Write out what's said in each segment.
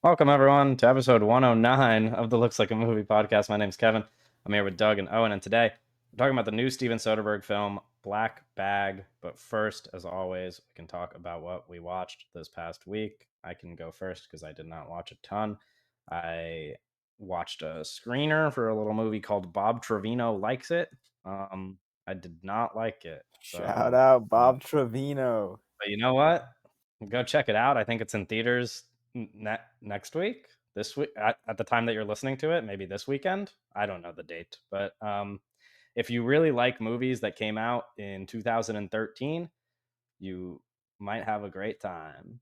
Welcome everyone to episode 109 of the Looks Like a Movie podcast. My name's Kevin. I'm here with Doug and Owen, and today we're talking about the new Steven Soderbergh film Black Bag. But first, as always, we can talk about what we watched this past week. I can go first because I did not watch a ton. I watched a screener for a little movie called Bob Trevino Likes It. I did not like it, Shout so out Bob Trevino. but you know what? Go check it out. I think it's in theaters next week, this week at the time that you're listening to it, maybe this weekend. I don't know the date, but if you really like movies that came out in 2013, you might have a great time.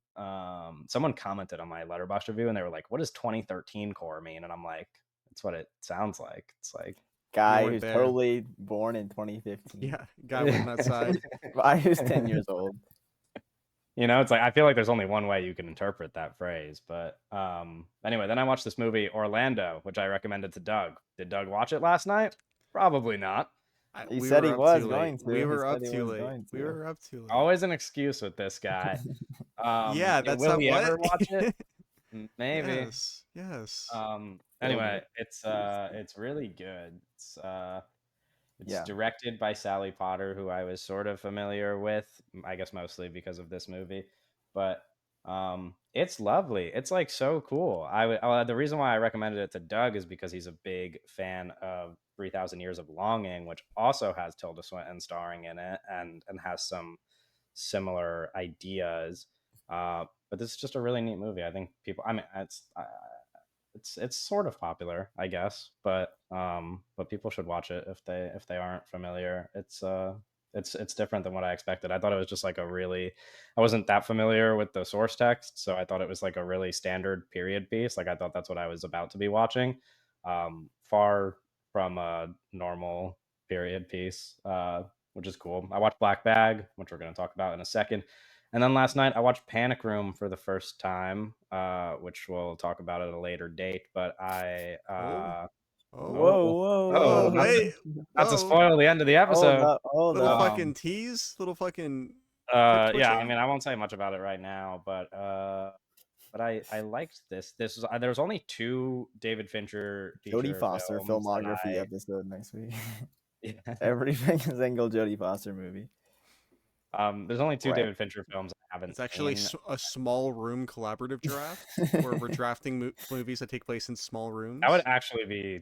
Someone commented on my Letterboxd review, and they were like, "What does 2013 core mean?" And I'm like, "It's what it sounds like. It's like." Guy weren't who's there. totally born in 2015. Yeah, guy went outside. I was 10 years old. It's like I feel like there's only one way you can interpret that phrase. But anyway, then I watched this movie Orlando, which I recommended to Doug. Did Doug watch it last night? Probably not. He said he was too going late. to. We He were said up he too was late. going We to. were up too late. Always an excuse with this guy. Yeah, that's will not he what? ever watch it? Maybe. Yes. Anyway, it's really good. It's Yeah. directed by Sally Potter, who I was sort of familiar with, I guess mostly because of this movie. But it's lovely. It's like so cool. The reason why I recommended it to Doug is because he's a big fan of 3,000 Years of Longing, which also has Tilda Swinton starring in it and has some similar ideas. But this is just a really neat movie. I think people. I mean, it's sort of popular, I guess, but people should watch it if they aren't familiar. It's different than what I expected. I thought it was just like I wasn't that familiar with the source text, so I thought it was like a really standard period piece. Like I thought that's what I was about to be watching. Far from a normal period piece, which is cool. I watched Black Bag, which we're going to talk about in a second. And then last night I watched Panic Room for the first time, which we'll talk about at a later date. But I Oh, Whoa. wait. not to Whoa. spoil the end of the Hold episode. up. Hold Little up. fucking tease. Little fucking Yeah, I twitching. mean I won't say much about it right now, but I liked this. This was there was only two David Fincher Jodie feature Foster films that filmography episode next week. Yeah. Every single Jodie Foster movie. There's only two Right. David Fincher films I haven't It's actually seen. a small room collaborative draft where we're drafting movies that take place in small rooms. That would actually be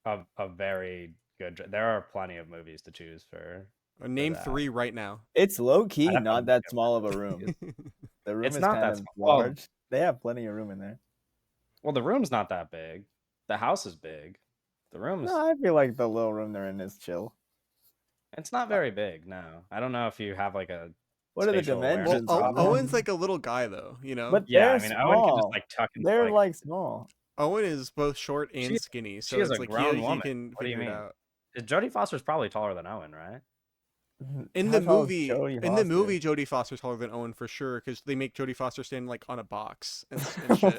a very good. There are plenty of movies to choose for. Name that. 3 right now. It's low key, I'd have to not look that at small of that. a room. The room It's is not kind that of small. Well, large. They have plenty of room in there. Well, the room's not that big. The house is big. The room's No, I feel like the little room they're in is chill. it's not very big. No, I don't know if you have like a. What are the spatial awareness dimensions? problem. Owen's like a little guy though, you know. But Yeah, they're I mean, Owen can just small. like tuck into They're like. like small. Owen is both short and She- skinny, so she is it's a like grown he woman. can What do you figure it mean? out. Jodie Foster's probably taller than Owen, right? In How the tall is movie, Jodie in the Foster? movie, Jodie Foster's taller than Owen for sure because they make Jodie Foster stand like on a box and shit.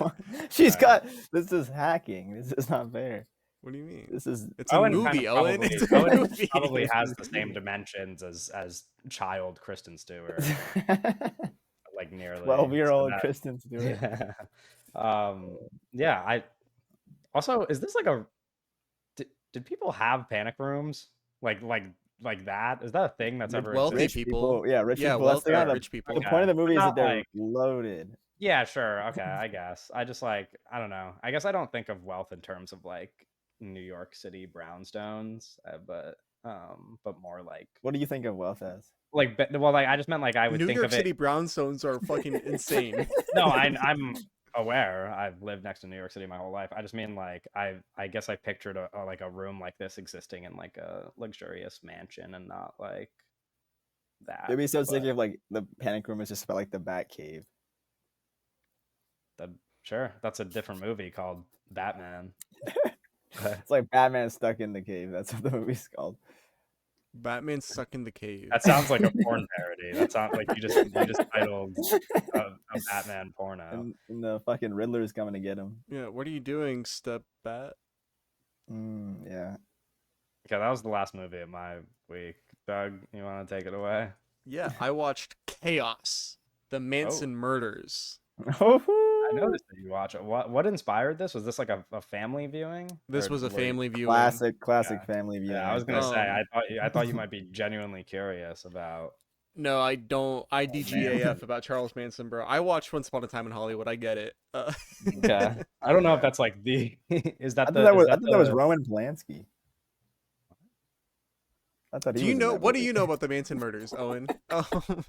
She's Right. got. This is hacking. This is not fair. What do you mean? This is. It's a Owen movie, kind of Owen. probably, It's a Owen movie. probably has the same dimensions as child Kristen Stewart, like nearly. 12-year-old So Kristen Stewart. yeah. Yeah. I also is this like a did people have panic rooms like that? Is that a thing that's ever wealthy existed? Rich people. Yeah, rich Yeah, people. That's the, wealthy the, rich people. the point of the movie is Not that they're like- loaded. Yeah, sure. Okay, I guess. I just like I don't know. I guess I don't think of wealth in terms of like New York City brownstones, but more like What do you think of wealth as? like I just meant like I would New think York of it. City brownstones are fucking insane. No, I'm aware. I've lived next to New York City my whole life. I just mean like I guess I pictured a room like this existing in like a luxurious mansion and not like that. It'd be so sick but if like the panic room is just about like the Bat Cave. Sure, that's a different movie called Batman. It's like Batman stuck in the cave. That's what the movie's called. Batman stuck in the cave. That sounds like a porn parody. That sounds like you just titled a Batman porno. And the fucking Riddler's coming to get him. Yeah, what are you doing, Step Bat? Yeah. Okay, that was the last movie of my week. Doug, you want to take it away? Yeah, I watched Chaos, the Manson murders. Oh, I I noticed that you watch it. What inspired this? Was this like a family viewing? This Or was a were you, family viewing. Classic yeah. family viewing Yeah, I was right gonna there. say Um, I thought you might be genuinely curious about no, I don't. I Charles Manson. DGAF about Charles Manson, bro. I watched Once Upon a Time in Hollywood. I get it. Okay. I don't know if that's like the I is that thought that was the Roman Polanski. I thought he Do you was in know that what do movie. you know about the Manson murders, Owen? Because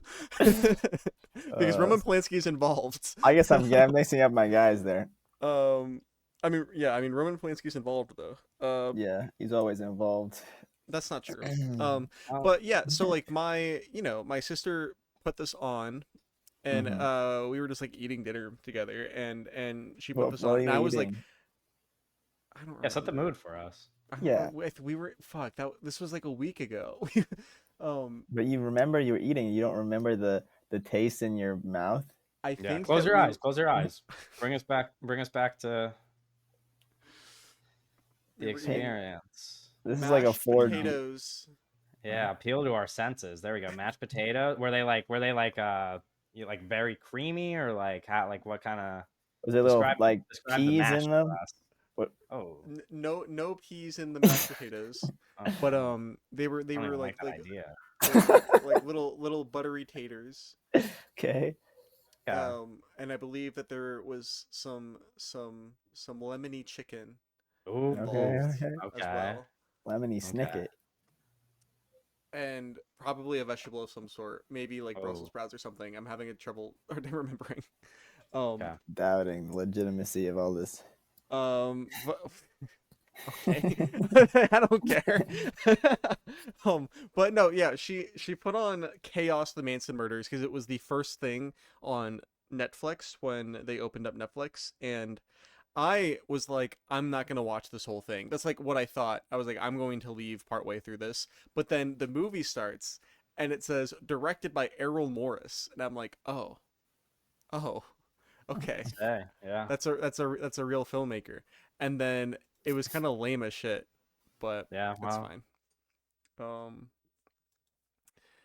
Uh, Roman Polanski is involved. I guess I'm mixing up my guys there. Um, I mean, yeah, I mean Roman Polanski's involved though. Yeah, he's always involved. That's not true. Um, oh, but yeah, so like my sister put this on, and Mhm. we were just like eating dinner together, and she put What this what on, are and you I was like, eating? I don't yeah, set the remember. mood for us. I don't Yeah, remember. We were fuck that. This was like a week ago. um, but you remember you were eating. You don't remember the taste in your mouth. I Yeah, think close that your we eyes. Close your eyes. Bring us back to we the were Hey, eating experience. this is like a mashed 4D. potatoes. Yeah, appeal to our senses. There we go. Mashed potato. Were they like like very creamy or like how like what kind of Was there little describe like describe the peas mash in for them? us? What? Oh, No peas in the mashed potatoes, oh, but oh, they I don't were even like that idea. like little buttery taters. Okay. Yeah. And I believe that there was some lemony chicken Ooh. Okay. involved Okay. as Okay. well, Lemony Okay. snicket. and probably a vegetable of some sort, maybe like Brussels Oh. sprouts or something. I'm having a trouble remembering. Um, Okay. Doubting the legitimacy of all this. but okay, I don't care. But no, yeah, she put on Chaos: The Manson Murders because it was the first thing on Netflix when they opened up Netflix, and I was like, I'm not gonna watch this whole thing. That's like what I thought. I was like, I'm going to leave partway through this. But then the movie starts and it says directed by Errol Morris, and I'm like, oh, okay, Hey, yeah. that's a real filmmaker. And then it was kind of lame as shit, but Yeah. it's Well. fine. Um.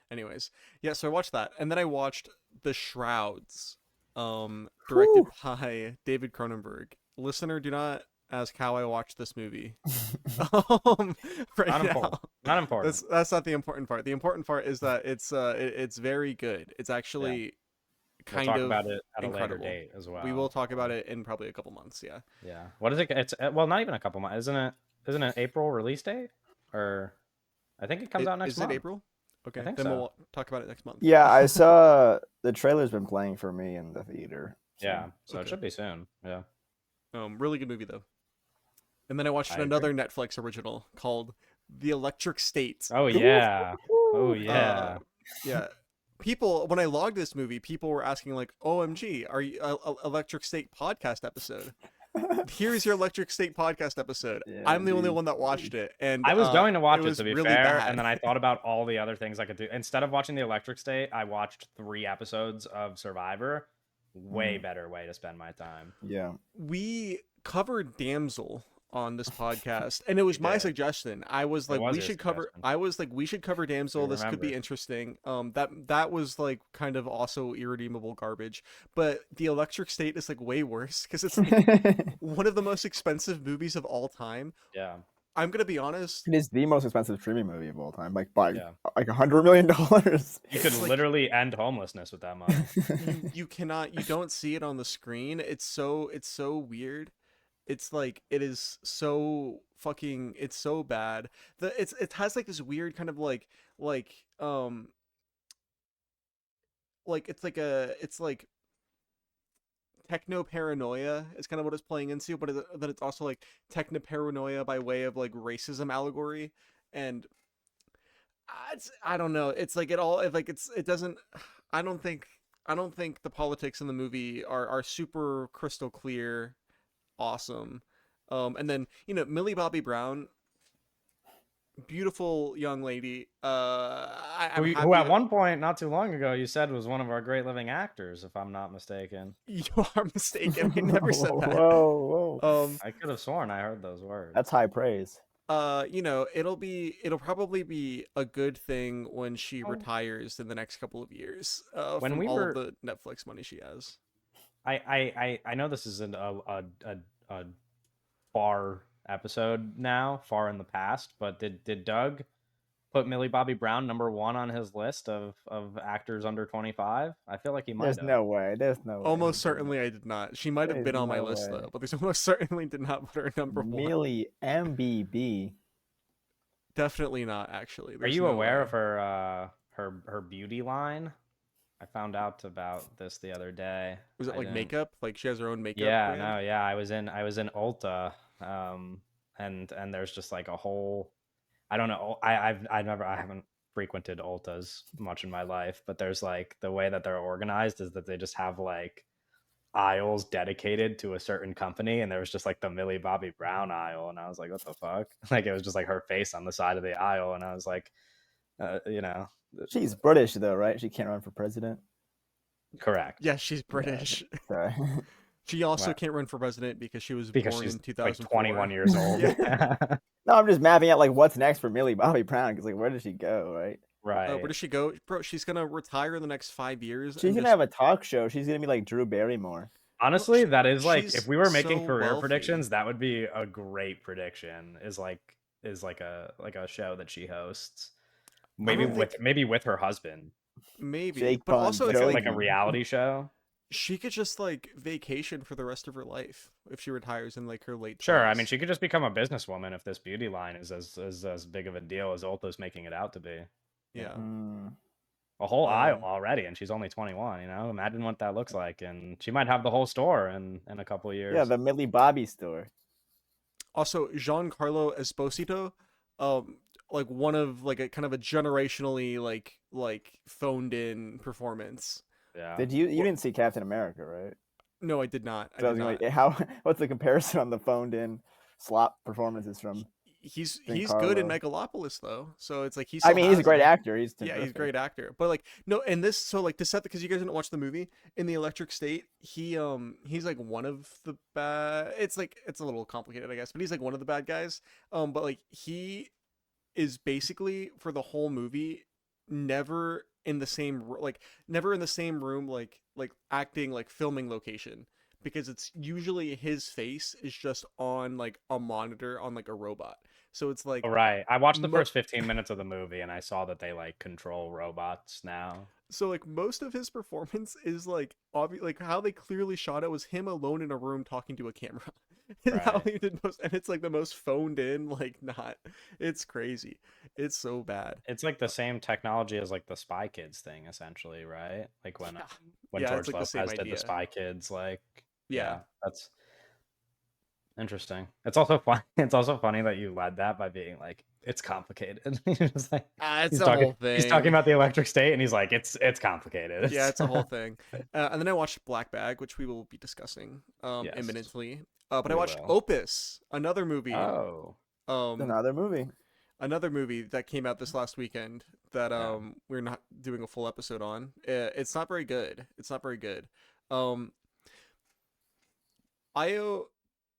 Anyways, yeah. So I watched that, and then I watched The Shrouds, directed Whew. by David Cronenberg. Listener, do not ask how I watched this movie. Right Not now, important. Not important. that's not the important part. The important part is that it's very good. It's Yeah. actually We'll kind talk of about it at a later incredible. date as We will well. talk about it in probably a couple months. Yeah. Yeah. What is it? It's well, not even a couple months, isn't it? Isn't it April release date? Or I think it comes out next Is it month. April? I Okay, think then so. we'll talk about it next month. Yeah, I saw the trailer's been playing for me in the theater. So. Yeah. So it Okay. should be soon. Yeah. Really good movie though. And then I watched I agree. another Netflix original called The Electric State. Oh yeah. Oh Uh, yeah. yeah. People, when I logged this movie, people were asking like, "OMG, are you Electric State podcast episode? Here's your Electric State podcast episode." Yeah, I'm the only dude. one that watched it, and I was going to watch it, was to be really fair, bad. and then I thought about all the other things I could do. Instead of watching the Electric State, I watched 3 episodes of Survivor. Way better way to spend my time. Yeah. We covered Damsel on this podcast, and it was my did. suggestion. I was like, was we your should cover. suggestion. I was like, we should cover Damsel. This could be remember. interesting. That was like kind of also irredeemable garbage. But the Electric State is like way worse because it's like one of the most expensive movies of all time. Yeah. I'm gonna be honest. It is the most expensive streaming movie of all time, like by Yeah. like $100 million. You could It's like- literally end homelessness with that money. You cannot. You don't see it on the screen. It's so weird. It's like it is so fucking. It's so bad. It has like this weird kind of like it's like techno paranoia is kind of what it's playing into, but that it's also like techno paranoia by way of like racism allegory, and I don't know. It's like it doesn't. I don't think the politics in the movie are super crystal clear, awesome. And then Millie Bobby Brown, beautiful young lady. I'm who happy at one point, not too long ago, you said was one of our great living actors, if I'm not mistaken. You are mistaken. I never said that. Whoa. I could have sworn I heard those words. That's high praise. It'll probably be a good thing when she retires in the next couple of years. When from we all were- of the Netflix money she has. I know this isn't a far episode now, far in the past, but did Doug put Millie Bobby Brown #1 on his list of actors under 25? I feel like he might There's have. no way. There's no way. Almost certainly I did not. She might have There's been on my no list way. though, but there's almost certainly did not put her #1. Millie MBB. Definitely not. Actually, Are there's you no aware way. of her beauty line? I found out about this the other day. Was it I like didn't. makeup? Like she has her own makeup Yeah, brand? no, yeah. I was in Ulta, and there's just like a whole. I don't know. I haven't frequented Ultas much in my life, but there's like the way that they're organized is that they just have like aisles dedicated to a certain company, and there was just like the Millie Bobby Brown aisle, and I was like, what the fuck? Like it was just like her face on the side of the aisle, and I was like, you know, She's British though, right? She can't run for president. correct. Yeah, she's Yeah. British. Sorry. She also Well, can't run for president because she was because born she's in like 21 2004. years old. Yeah. No, I'm just mapping out like what's next for Millie Bobby Brown because like where does she go, right? Where Right. does she go, bro? She's gonna retire in the next 5 years She's and gonna just have a talk show. She's gonna be like Drew Barrymore. well, Honestly, that is like if she's we were making so career wealthy. predictions, that would be a great prediction. Is like a show that she hosts. I Maybe don't Yeah. with think maybe with her husband. maybe, Jake but Bon also it's Like like a Jovi. reality show. she could just like vacation for the rest of her life if she retires in like her late Sure, I mean 20s. she could just become a businesswoman if this beauty line is as big of a deal as Ulta's making it out to be. You Yeah. know, Mm. a whole aisle Um. already, and she's only 21. You know, imagine what that looks like, and she might have the whole store in a couple of Yeah, years. the Millie Bobby store. Also, Giancarlo Esposito, um, like one of like a kind of a generationally like phoned in performance. Yeah. Did you didn't see Captain America, right? No, I did not. I So I did was not. gonna how what's the comparison on the phoned in slop performances from He's good in Giancarlo? Megalopolis though, so it's like he I still mean, he's a has great it. actor. He's Yeah, he's a terrific. great actor. But like no, and this so like to set because you guys didn't watch the movie in the Electric State, he's like one of the bad. It's like it's a little complicated, I guess, but he's like one of the bad guys. But like he is basically for the whole movie never in the same like never in the same room like acting like filming location because it's usually his face is just on like a monitor on like a robot. So it's Oh, like right. I watched the mo- first 15 minutes of the movie and I saw that they like control robots now. so like most of his performance is like obvious like how they clearly shot it was him alone in a room talking to a camera. And how Right. he did most and it's like the most phoned in like not it's crazy. It's so bad. It's like the same technology as like the Spy Kids thing, essentially, right? Like when Yeah. when Yeah, it's George like the same Lopez did the idea. Spy Kids, like Yeah. yeah, that's interesting. It's also fun. It's also funny that you led that by being like, it's complicated. You're just like It's he's a talking whole he's talking thing. about the electric state and he's like, it's complicated. Yeah, it's a whole thing. And then I watched Black Bag, which we will be discussing Yes, imminently. But I we watched will. Opus, Oh. um, Another movie. another movie that came out this last weekend that Yeah. we're not doing a full episode on. It's not very good. It's not very good. Um, Ayo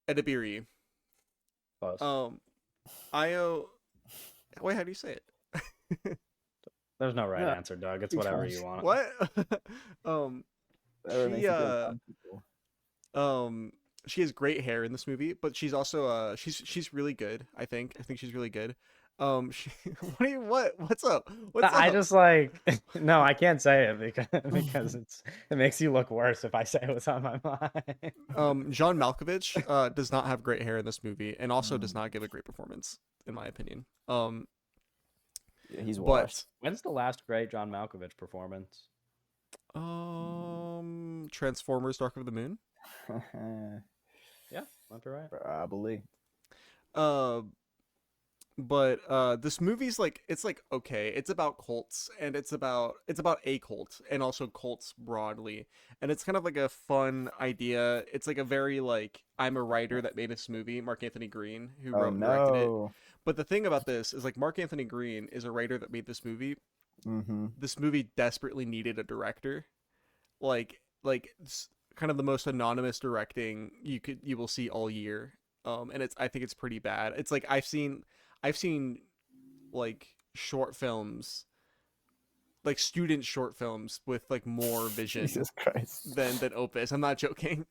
Edebiri. Close. Um, Ayo. Wait, how do you say it? There's no right No, answer, Doug. It's you whatever can't. you want. What? um, Whatever she makes you feel comfortable. um she has great hair in this movie, but she's also she's really good. I think she's really good. She, what's up? What's I up? just like no, I can't say it because it makes you look worse if I say what's on my mind. John Malkovich does not have great hair in this movie, and also does Mm. not give a great performance, in my opinion. Yeah, he's washed. But When's the last great John Malkovich performance? Transformers: Dark of the Moon. Yeah, left or right. Probably. Uh, but this movie's like it's like okay, it's about cults and it's about a cult and also cults broadly, and it's kind of like a fun idea. It's like a very like I'm a writer that made this movie, Mark Anthony Green, who Oh wrote and directed it. no. But the thing about this is like Mark Anthony Green is a writer that made this movie. Mm-hmm. This movie desperately needed a director, like kind of the most anonymous directing you will see all year. And it's I think it's pretty bad. It's like I've seen like short films like student short films with like more vision Jesus Christ, than Opus. I'm not joking.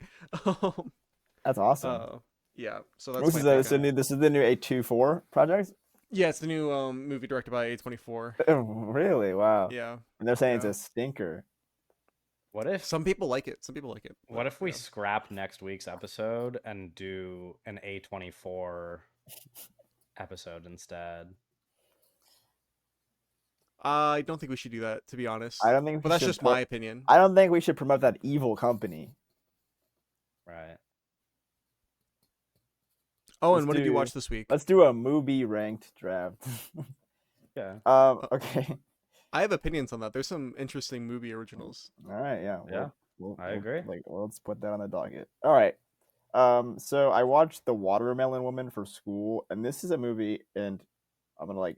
um, that's awesome. uh, yeah, so that's my pick. This is the new A24 project. Yeah, it's the new movie directed by A24. Really? Wow. Yeah, And they're saying it's yeah. a stinker. What if Some people like it. Some people like it. what But if we yeah. scrap next week's episode and do an A24 episode instead? I don't think we should do that, to be honest. I don't think But we that's should just my opinion. I don't think we should promote that evil company. Right. Oh, Let's and what did you do- watch this week? Let's do a movie ranked draft. Yeah. Okay. I have opinions on that. There's some interesting movie originals. All right, yeah. Yeah, I agree. Let's put that on the docket. All right. So I watched The Watermelon Woman for school, and this is a movie, and I'm gonna like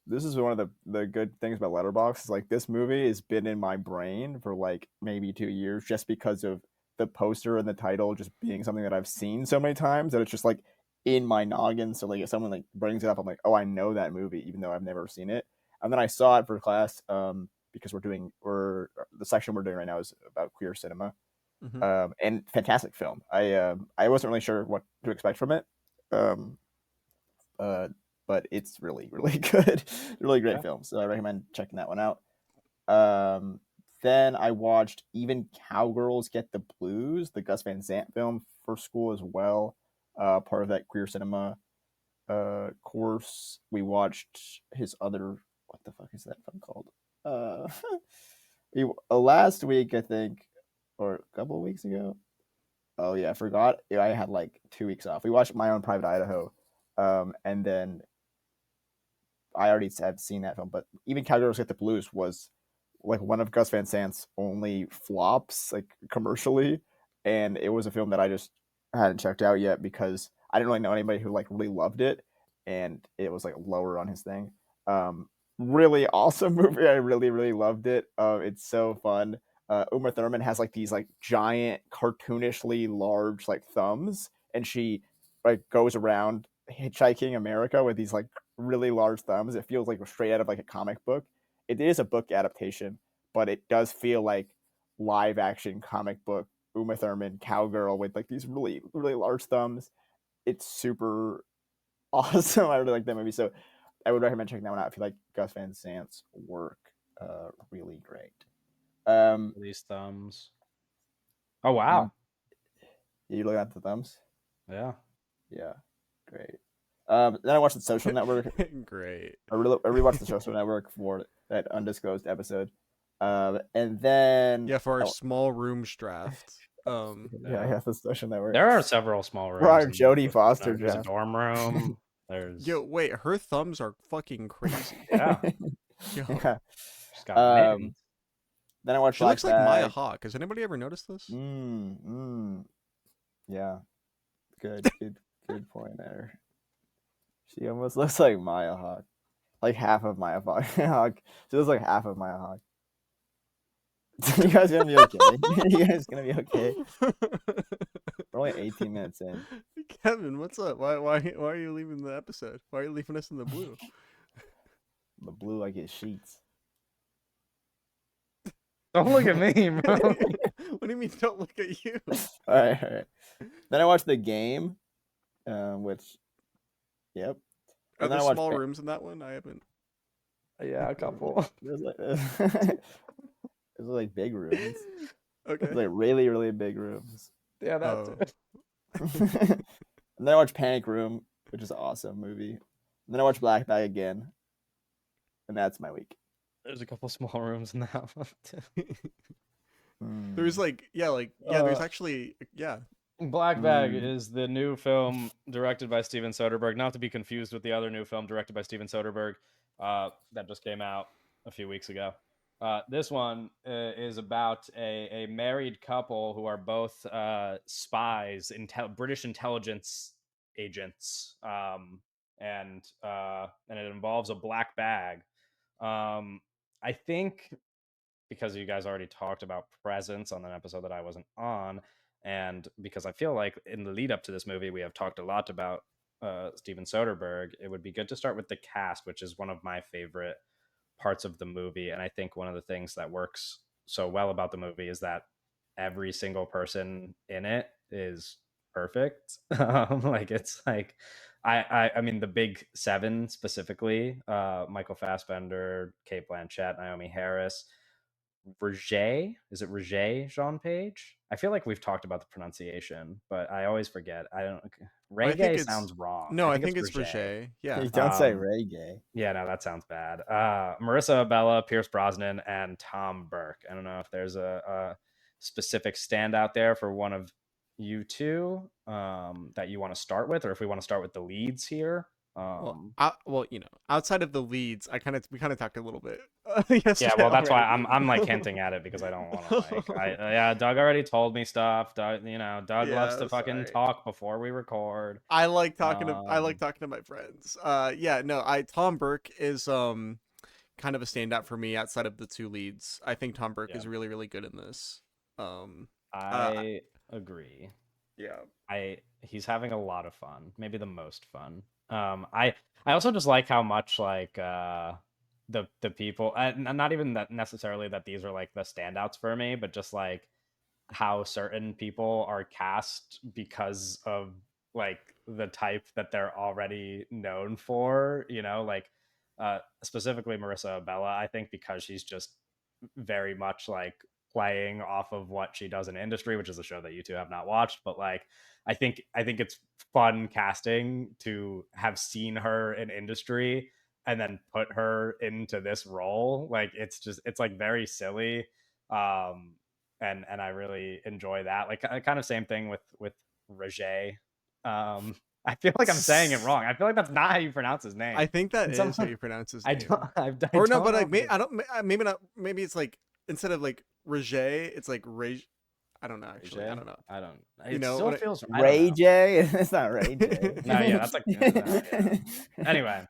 this is one of the good things about Letterboxd. Is like this movie has been in my brain for like maybe 2 years just because of the poster and the title just being something that I've seen so many times that it's just like in my noggin. So like if someone like brings it up, I'm like, oh, I know that movie, even though I've never seen it. And then I saw it for class because we're the section we're doing right now is about queer cinema. Mm-hmm. And fantastic film. I wasn't really sure what to expect from it. Um, but it's really really good, really great Yeah. film. So I recommend checking that one out. Then I watched Even Cowgirls Get the Blues, the Gus Van Sant film for school as well. Part of that queer cinema course. We watched his other what the fuck is that film called? Uh, last week I think, or a couple of weeks ago. Oh yeah, I forgot. I had like 2 weeks off. We watched My Own Private Idaho, and then I already have seen that film. But Even Cowgirls Get the Blues was like one of Gus Van Sant's only flops, like commercially, and it was a film that I just hadn't checked out yet because I didn't really know anybody who like really loved it, and it was like lower on his thing. Really awesome movie. I really really loved it. It's so fun. Uma Thurman has like these like giant cartoonishly large like thumbs, and she like goes around hitchhiking America with these like really large thumbs. It feels like straight out of like a comic book. It is a book adaptation, but it does feel like live action comic book Uma Thurman cowgirl with like these really really large thumbs. It's super awesome. I really like that movie, so I would recommend checking that one out if you like Gus Van Sant's work. Really great. These thumbs. Oh wow. You looking at the thumbs? Yeah. Yeah, great. Then I watched The Social Network. Great. I rewatched The Social Network for that undisclosed episode. And then Yeah, for our small rooms draft. yeah, The Social Network. There are several small rooms. For our Jodie Foster There's a draft. dorm room. There's Yo, wait, her thumbs are fucking crazy. yeah. Yo, Yeah. She's got mittens. Then I watched she Black looks like Maya Bag. Hawke. Has anybody ever noticed this? Yeah. Good point there. She almost looks like Maya Hawke. Like half of Maya Hawke. She looks like half of Maya Hawke. You guys gonna be okay? You guys gonna be okay? We're only 18 minutes in. Kevin, what's up? Why are you leaving the episode? Why are you leaving us in the blue? The blue, I get sheets. Don't look at me, bro. What do you mean? Don't look at you. All right. Then I watched The Game, which, yep. Are And then there I watched small rooms in that one? I haven't. Yeah, a couple. There's like big rooms. Okay. There's like really really big rooms. Yeah, that's Oh. it. And then I watched Panic Room, which is an awesome movie. And then I watched Black Bag again, and that's my week. There's a couple small rooms in that one too. There's there's actually Black Bag is the new film directed by Steven Soderbergh, not to be confused with the other new film directed by Steven Soderbergh that just came out a few weeks ago. This one is about a married couple who are both spies, British intelligence agents, and it involves a black bag. I think because you guys already talked about Presence on an episode that I wasn't on, and because I feel like in the lead up to this movie we have talked a lot about Steven Soderbergh, it would be good to start with the cast, which is one of my favorite parts of the movie. And I think one of the things that works so well about the movie is that every single person in it is perfect. Like it's like I mean the big seven specifically, Michael Fassbender, Kate Blanchett, Naomi Harris, Roger, is it Roger Jean Page? I feel like we've talked about the pronunciation, but I always forget. I don't. I think Reggae it's sounds wrong. no, I I think it's think it's Roger. Roger. Yeah. You don't say Um, reggae. yeah, no, that sounds bad. Marissa Abella, Pierce Brosnan, and Tom Burke. I don't know if there's a specific standout there for one of you two that you want to start with, or if we want to start with the leads here. Well, Um, outside of the leads, we kind of talked a little bit Yeah, yesterday well, that's why already. I'm like hinting at it because I don't want to like yeah, Doug already told me stuff. Doug, Doug loves Yeah, to fucking sorry. talk before we record. I like talking to my friends. Yeah, no, I Tom Burke is kind of a standout for me outside of the two leads. I think Tom Burke Yeah, is really really good in this. Um uh I agree. yeah. He's having a lot of fun, maybe the most fun. I also just like how much like the people, not even that necessarily that these are like the standouts for me, but just like how certain people are cast because of like the type that they're already known for, like specifically Marissa Abella, I think because she's just very much like playing off of what she does in industry, which is a show that you two have not watched, but like I think it's fun casting to have seen her in industry and then put her into this role. Like it's like very silly. Um and I really enjoy that. Like kind of same thing with Roger. I feel like I'm saying it wrong. I feel like that's not how you pronounce his I name. think that And is how someone you pronounce his I don't name. I Or no, don't but know like if it, I don't maybe not maybe it's like instead of like Roger, it's like Ray. I don't know actually. I Roger. don't know. I don't. You It know still what feels. I don't Ray know. J? It's not Ray J. No, yeah, that's like yeah. Anyway,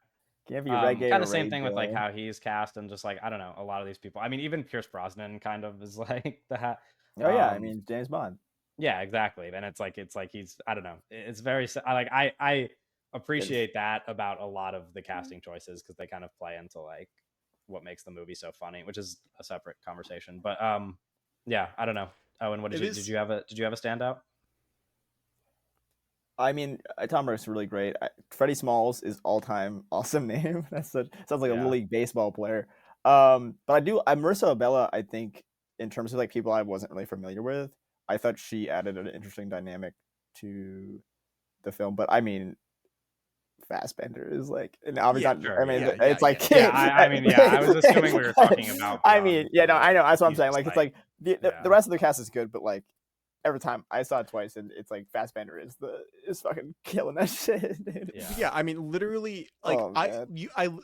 Can't be reggae kind or of same Ray thing with like J. how he's cast and just like I don't know a lot of these people. I mean, even Pierce Brosnan kind of is like that. Oh yeah, I mean James Bond. Yeah, exactly. And it's like he's I don't know. It's very I Good. appreciate that about a lot of the casting choices because they kind of play into like what makes the movie so funny, which is a separate conversation. But yeah, I don't know. Oh, and what it did is. you have a standout? I mean, Tom Burke's really great. Freddie Smalls is all time awesome name. Sounds like a little Yeah. league baseball player. But I'm Marissa Abella. I think in terms of like people I wasn't really familiar with, I thought she added an interesting dynamic to the film. But I mean, Fassbender is like, and obviously Yeah, not. Sure, I mean, yeah. it's like, Yeah, I mean, yeah, I was assuming we were talking about I mean, beyond yeah, no, I the know. That's what I'm he's saying. just Like, it's like the yeah. rest of the cast is good, but like every time I saw it twice, and it's like Fassbender is fucking killing that shit, dude. Yeah. Yeah, I mean, literally, like Oh man,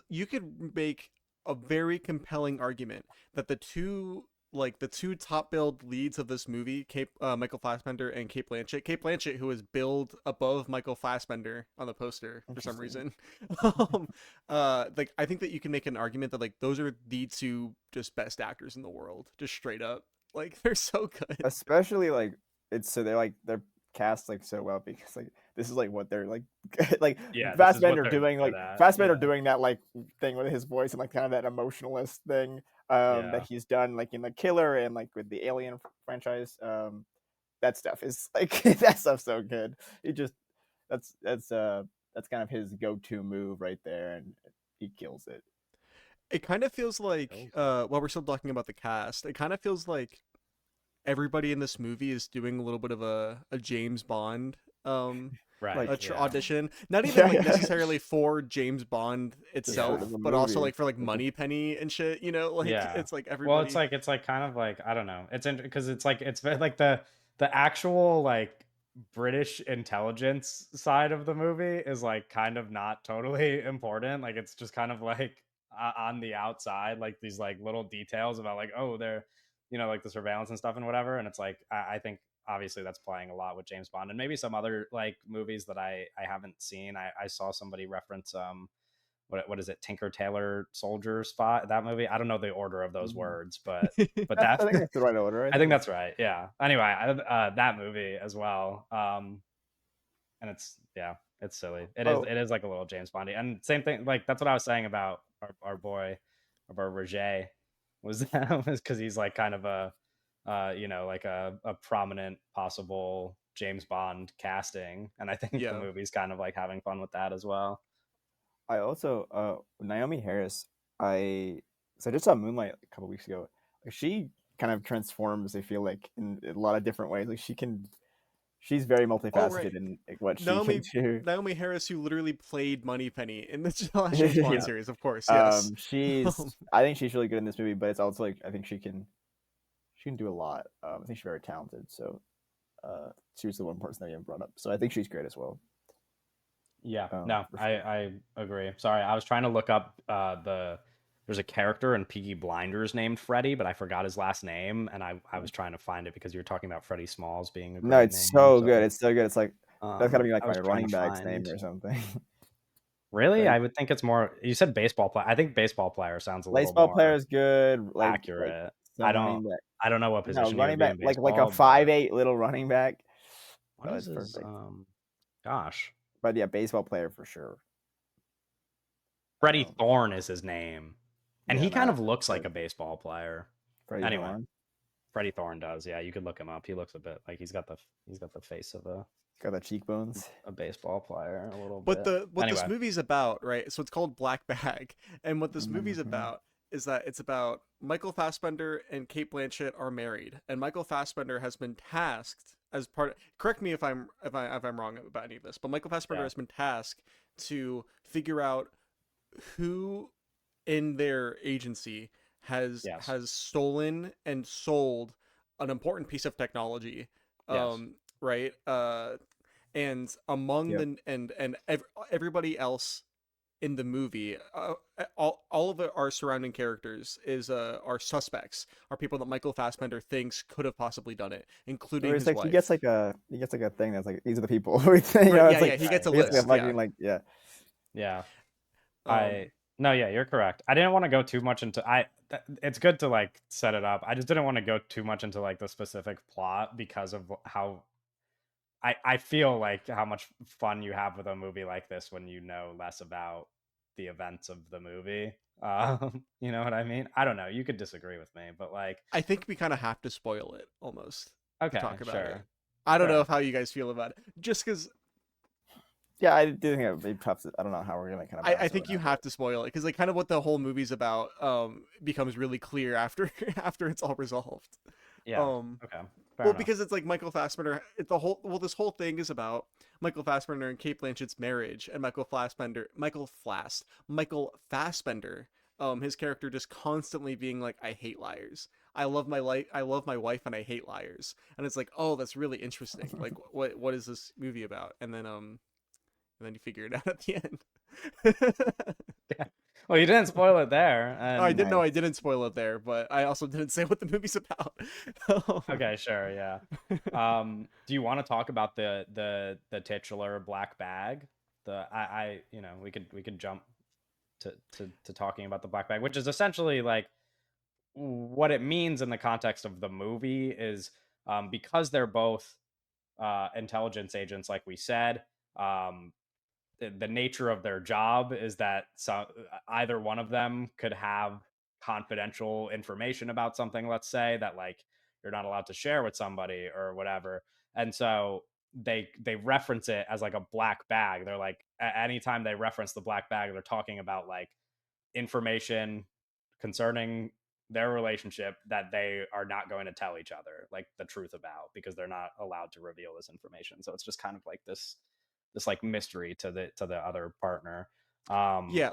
you could make a very compelling argument that the two top billed leads of this movie, Michael Fassbender and Kate Blanchett, who is billed above Michael Fassbender on the poster for some interesting. reason. Like I think that you can make an argument that like those are the two just best actors in the world, just straight up. Like they're so good. Especially like it's so they're cast like so well because like this is like what they're like like Yeah, this is what Fassbender they're doing good like at. Fassbender Yeah. doing that like thing with his voice and like kind of that emotionalist thing that Yeah. he's done like in the Killer and like with the Alien franchise. That stuff is like that stuff's so good. He just that's that's kind of his go-to move right there, and he kills it. It kind of feels like Kills it. while we're still talking about the cast, it kind of feels like everybody in this movie is doing a little bit of a James Bond Right. Like Yeah. audition, not even yeah, like yeah, necessarily for James Bond just for Yeah. itself, the but also movie. like for like It's just Moneypenny and shit, you know, like Yeah. it's like Well, everybody. it's like kind of like I don't know. It's because it's like it's like the actual like British intelligence side of the movie is like kind of not totally important. Like it's just kind of like on the outside, like these like little details about like oh they're like the surveillance and stuff and whatever. And it's like I think obviously that's playing a lot with James Bond and maybe some other like movies that I haven't seen. I saw somebody reference what is it, Tinker Tailor Soldier Spot, that movie. I don't know the order of those mhm. words, but I that think that's the right order. I I think think that's right. Yeah. Anyway, that movie as well. And it's yeah, it's silly. It is oh it is like a little James Bondy. And same thing, like that's what I was saying about our boy Roger was that was because he's like kind of a like a prominent possible James Bond casting, and I think the Yeah. movie's kind of like having fun with that as well. I also Naomi Harris. I just saw Moonlight a couple weeks ago. Like, she kind of transforms. I feel like in a lot of different ways. Like she's very Oh right, multifaceted in like, what she can Naomi do. Naomi Harris, who literally played Moneypenny in the last James Bond Yeah. series, of course. Yes. I think she's really good in this movie, but it's also like I think she can do a lot. I think she's very talented. So she was the one person that you brought up. So I think she's great as well. Yeah, no, For sure. I agree. Sorry, I was trying to look up there's a character in Peaky Blinders named Freddy, but I forgot his last name, and I was trying to find it because you were talking about Freddie Smalls being a No, great it's name. so good. So It's so good. It's like that's gotta be like I my was trying running to back's name find. or something. Really, Freddy. I would think it's more. You said baseball player. I think baseball player sounds a little Baseball player more is good. Like accurate. I some don't running back. I don't know what No, position he would running be back in like a baseball, but 5'8" little running back. what Oh, is it's his perfect. gosh. But yeah, baseball player for sure. Freddie Um, Thorne is his name. And yeah, he kind no, of looks like but a baseball player. Freddie Anyway, Thorne Freddie Thorne does. Yeah, you could look him up. He looks a bit like he's got the face of got the cheekbones. a baseball player a little But bit. the what this Anyway, movie's about, right? So it's called Black Bag, and what this movie's Mhm. about is that it's about Michael Fassbender and Kate Blanchett are married, and Michael Fassbender has been tasked as part. Correct me if I'm wrong about any of this, but Michael Fassbender yeah, has been tasked to figure out who in their agency yes, has stolen and sold an important piece of technology, yes, right, and among Yep. the everybody else in the movie, all of our surrounding characters is are suspects, are people that Michael Fassbender thinks could have possibly done it, Or including it's his like wife. he gets like a thing that's like these are the people. You Right, know, yeah, it's yeah, like he gets right, a he gets like a list, yeah. fucking like yeah. yeah. I um no, yeah, you're correct. I didn't want to go too much into it's good to like set it up. I just didn't want to go too much into like the specific plot because of how I feel like how much fun you have with a movie like this when you know less about the events of the movie. You know what I mean? I don't know. You could disagree with me, but like, I think we kind of have to spoil it almost to okay, talk about it. sure, I don't know sure. how you guys feel about it, just because Yeah, I do think it would be tough. I don't know how we're gonna kind of I bounce think you around it. have to spoil it, because like kind of what the whole movie's about becomes really clear after after it's all resolved. Yeah. um Okay. Fair well, enough. because it's like Michael Fassbender, this whole thing is about Michael Fassbender and Kate Blanchett's marriage, and Michael Fassbender, his character just constantly being like, I hate liars, I love my wife, and I hate liars. And it's like, oh, that's really interesting, like what is this movie about? And then you figure it out at the end. Well, you didn't spoil it there, Oh, I and didn't know, I Nice. didn't spoil it there, but I also didn't say what the movie's about. okay, sure, yeah. Do you want to talk about the titular black bag? We could jump to talking about the black bag, which is essentially like what it means in the context of the movie is because they're both intelligence agents, like we said. Um, the nature of their job is that either one of them could have confidential information about something, let's say, that like you're not allowed to share with somebody or whatever. And so they reference it as like a black bag. They're like anytime they reference the black bag, they're talking about like information concerning their relationship that they are not going to tell each other like the truth about because they're not allowed to reveal this information. So it's just kind of like this like mystery to the other partner. Yeah,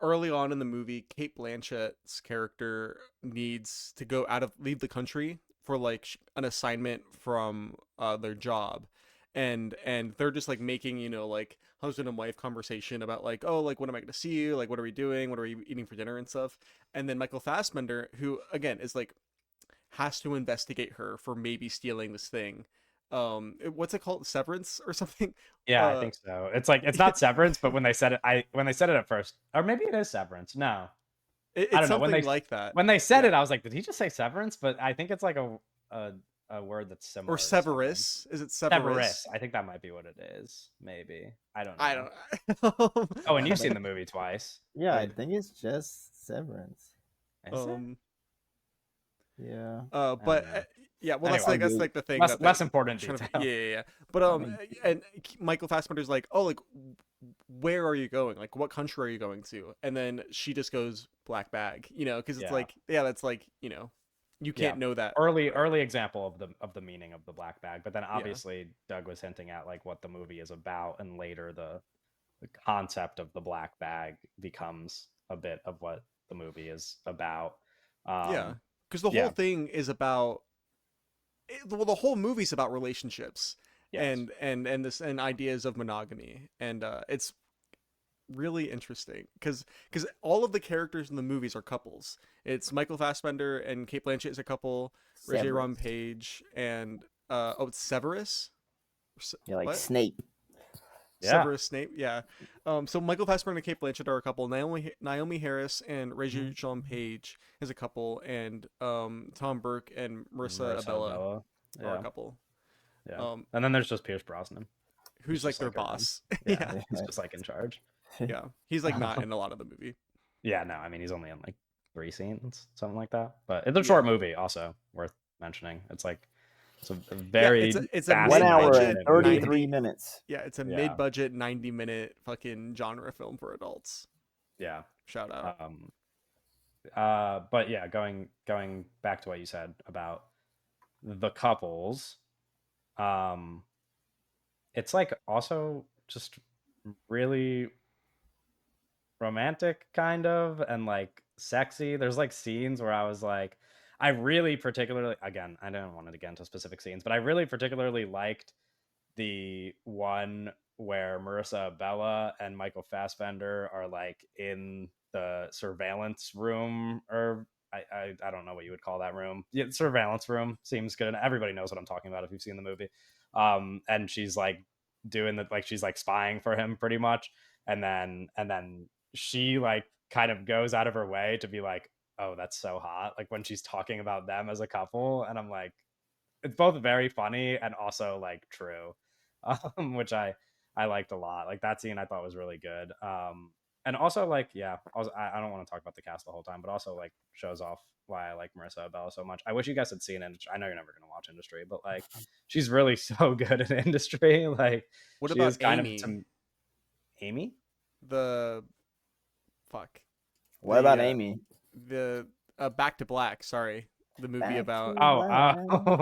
early on in the movie, Kate Blanchett's character needs to leave the country for like an assignment from their job, and they're just like making, like husband and wife conversation about like, oh, like when am I going to see you, like what are we doing, what are we eating for dinner and stuff. And then Michael Fassbender, who again is like has to investigate her for maybe stealing this thing. What's it called, Severance or something? Yeah, I uh think so. It's like it's not Severance, but when they said it at first, or maybe it is Severance. No, I it's don't know. something like that. When they said Yeah. it, I was like, did he just say Severance? But I think it's like a a word that's Or similar to something. Severus. Is it Severus? Severus. I think that might be what it is. Maybe. I don't I know. don't. Oh, and I you've seen think, the movie twice. yeah, I Right? think it's just Severance. Is it? um. Yeah. I don't But know. yeah, well, Anyway, that's Maybe. like the thing less that they're less important trying to. detail. Yeah, yeah, yeah. But I mean, and Michael Fassbender's like, oh, like, where are you going? Like, what country are you going to? And then she just goes black bag, because it's Yeah. like, yeah, that's like, you Yeah. can't know that. Early example of the meaning of the black bag, but then Yeah, obviously Doug was hinting at like what the movie is about, and later the concept of the black bag becomes a bit of what the movie is about. yeah, Um, because the whole yeah. thing is about. Well, the whole movie's about relationships Yes. and ideas of monogamy, and it's really interesting because all of the characters in the movies are couples. It's Michael Fassbender and Kate Blanchett is a couple, Regé-Jean Severance. Page and it's Severus. Yeah, like What? Snape. Yeah. Severus Snape, yeah. So Michael Fassbender and Kate Blanchett are a couple. Naomi Harris and Mhm. Regé-Jean Page is a couple, and Tom Burke and Marissa Marissa Abella Abella. are a Yeah. couple. Yeah. Um, And then there's just Pierce Brosnan. He's who's like just their like around. boss? Yeah. Yeah, He's just like in charge. yeah. He's like not in a lot of the movie. Yeah, no, I mean he's only in like 3 scenes, something like that. But it's a short Yeah, movie, also worth mentioning. It's a yeah. very It's a One fast and hour mid-budget and passionate movie. 33 90. minutes. Yeah, it's a Yeah, mid-budget 90-minute fucking genre film for adults. yeah. Shout out. Um, but yeah, going back to what you said about the couples, um, it's like also just really romantic kind of, and like sexy. There's like scenes where I was like, I really particularly, again, I don't want to get into specific scenes, but I really particularly liked the one where Marissa Bella and Michael Fassbender are like in the surveillance room, or I don't know what you would call that room. Yeah, surveillance room seems good. Everybody knows what I'm talking about if you've seen the movie. And she's like doing the like she's like spying for him pretty much, and then she like kind of goes out of her way to be like, oh, that's so hot, like when she's talking about them as a couple, and I'm like, it's both very funny and also like true, which I liked a lot. Like that scene I thought was really good. And also like yeah, also, I don't want to talk about the cast the whole time, but also like shows off why I like Marissa Abella so much. I wish you guys had seen Industry. I know you're never gonna watch Industry, but like she's really so good at Industry. Like What she about is kind of Amy? to Amy. The fuck What about the Amy? the Back to Black. Sorry, the movie Back about to Oh,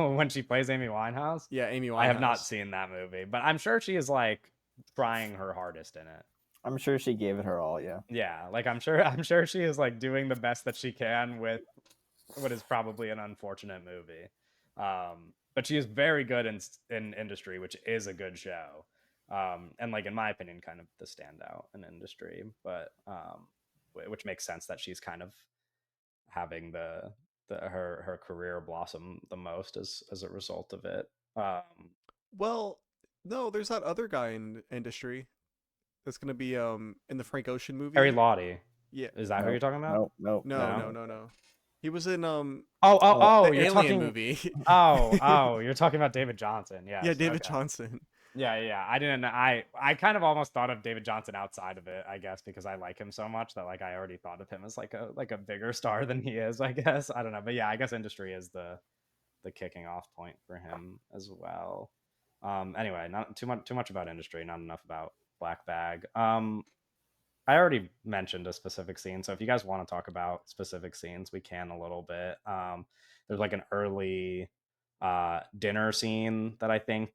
life. when she plays Amy Winehouse. yeah, Amy I have not Winehouse. seen that movie, but I'm sure she is like trying her hardest in it. I'm sure she gave it her all, yeah. Yeah, like I'm sure she is like doing the best that she can with what is probably an unfortunate movie. But she is very good in Industry, which is a good show. And like in my opinion, kind of the standout in Industry, but which makes sense that she's kind of having her career blossom the most as a result of it. Well, no, there's that other guy in Industry that's gonna be in the Frank Ocean Harry movie. Lottie, Yeah, is that who you're Nope, talking about? nope, nope, no, nope, No. no, nope. no, no. He was in Oh, the you're Alien talking. movie. Oh, you're talking about David Johnson. Yeah, Yes. David Okay. Johnson. Yeah, yeah. I didn't. I kind of almost thought of David Johnson outside of it, I guess, because I like him so much that like I already thought of him as like a bigger star than he is. I guess I don't know, but yeah, I guess Industry is the kicking off point for him as well. Anyway, not too much about Industry, not enough about Black Bag. I already mentioned a specific scene, so if you guys want to talk about specific scenes, we can a little bit. There's like an early dinner scene that I think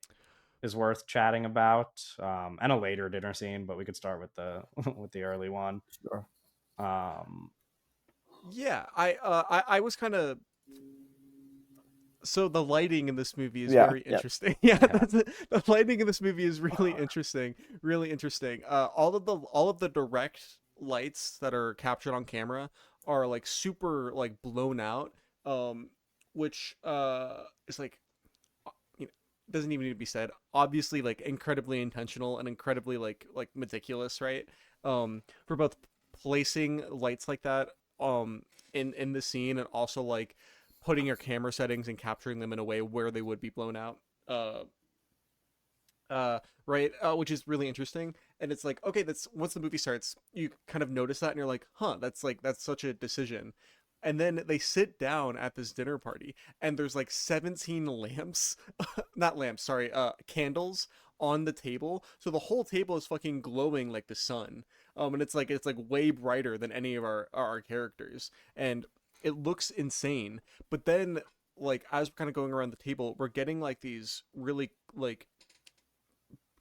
is worth chatting about, and a later dinner scene, but we could start with the with the early one. Sure. Um, Yeah, I was kind of so the lighting in this movie is Yeah, very yeah. interesting. Yeah, yeah, the lighting in this movie is really interesting, really interesting. All of the direct lights that are captured on camera are like super like blown out, um, which is like you know doesn't even need to be said. Obviously, like incredibly intentional and incredibly like meticulous, right? For both placing lights like that in the scene and also like putting your camera settings and capturing them in a way where they would be blown out. Uh, uh, right, which is really interesting. And it's like, okay, that's once the movie starts, you kind of notice that, and you're like, huh, that's such a decision. And then they sit down at this dinner party, and there's like 17 lamps, not lamps, sorry, candles on the table. So the whole table is fucking glowing like the sun. And it's like way brighter than any of our characters, and it looks insane. But then, like, as we're kind of going around the table, we're getting like these really like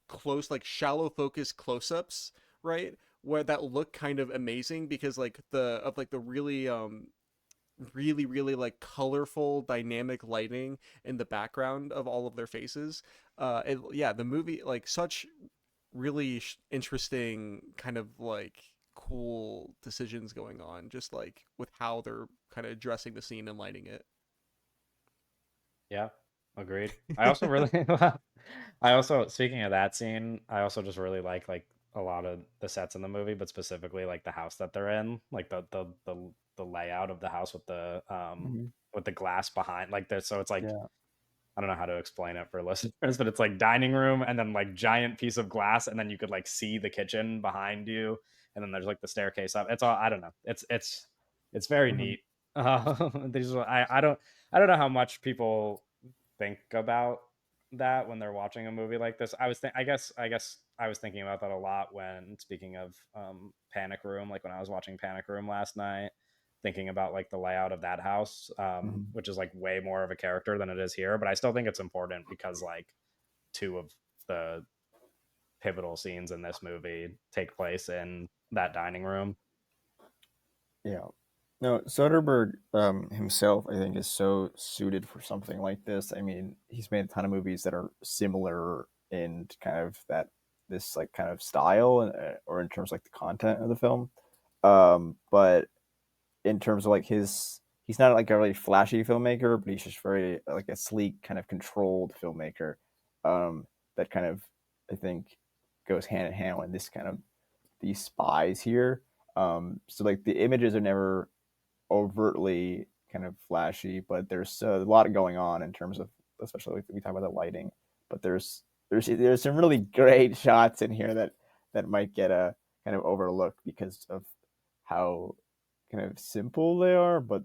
close, like shallow focus close-ups, right, where that look kind of amazing because like the really like colorful dynamic lighting in the background of all of their faces. Yeah, the movie, like, such really interesting kind of like cool decisions going on, just like with how they're kind of addressing the scene and lighting Yeah, agreed. I also it. really I also, speaking of that scene, I also just really like a lot of the sets in the movie, but specifically like the house that they're in, like the layout of the house Mhm. with the glass behind, like there, so it's like, Yeah. I don't know how to explain it for listeners, but it's like dining room and then like giant piece of glass, and then you could like see the kitchen behind you, and then there's like the staircase up. It's all, I don't know. It's very Mhm. neat. I don't know how much people think about that when they're watching a movie like this. I guess I was thinking about that a lot when, speaking of Panic Room, like when I was watching Panic Room last night, thinking about like the layout of that house, Mhm. which is like way more of a character than it is here. But I still think it's important because like two of the pivotal scenes in this movie take place in that dining room. Yeah. No, Soderbergh himself, I think, is so suited for something like this. I mean, he's made a ton of movies that are similar in kind of that this like kind of style, or in terms of like the content of the film. But in terms of like he's not like a really flashy filmmaker, but he's just very like a sleek, kind of controlled filmmaker. That kind of, I think, goes hand in hand with this kind of these spies here. So like the images are never overtly kind of flashy, but there's a lot going on in terms of, especially like we talk about the lighting. But there's some really great shots in here that might get a kind of overlooked because of how kind of simple they are. But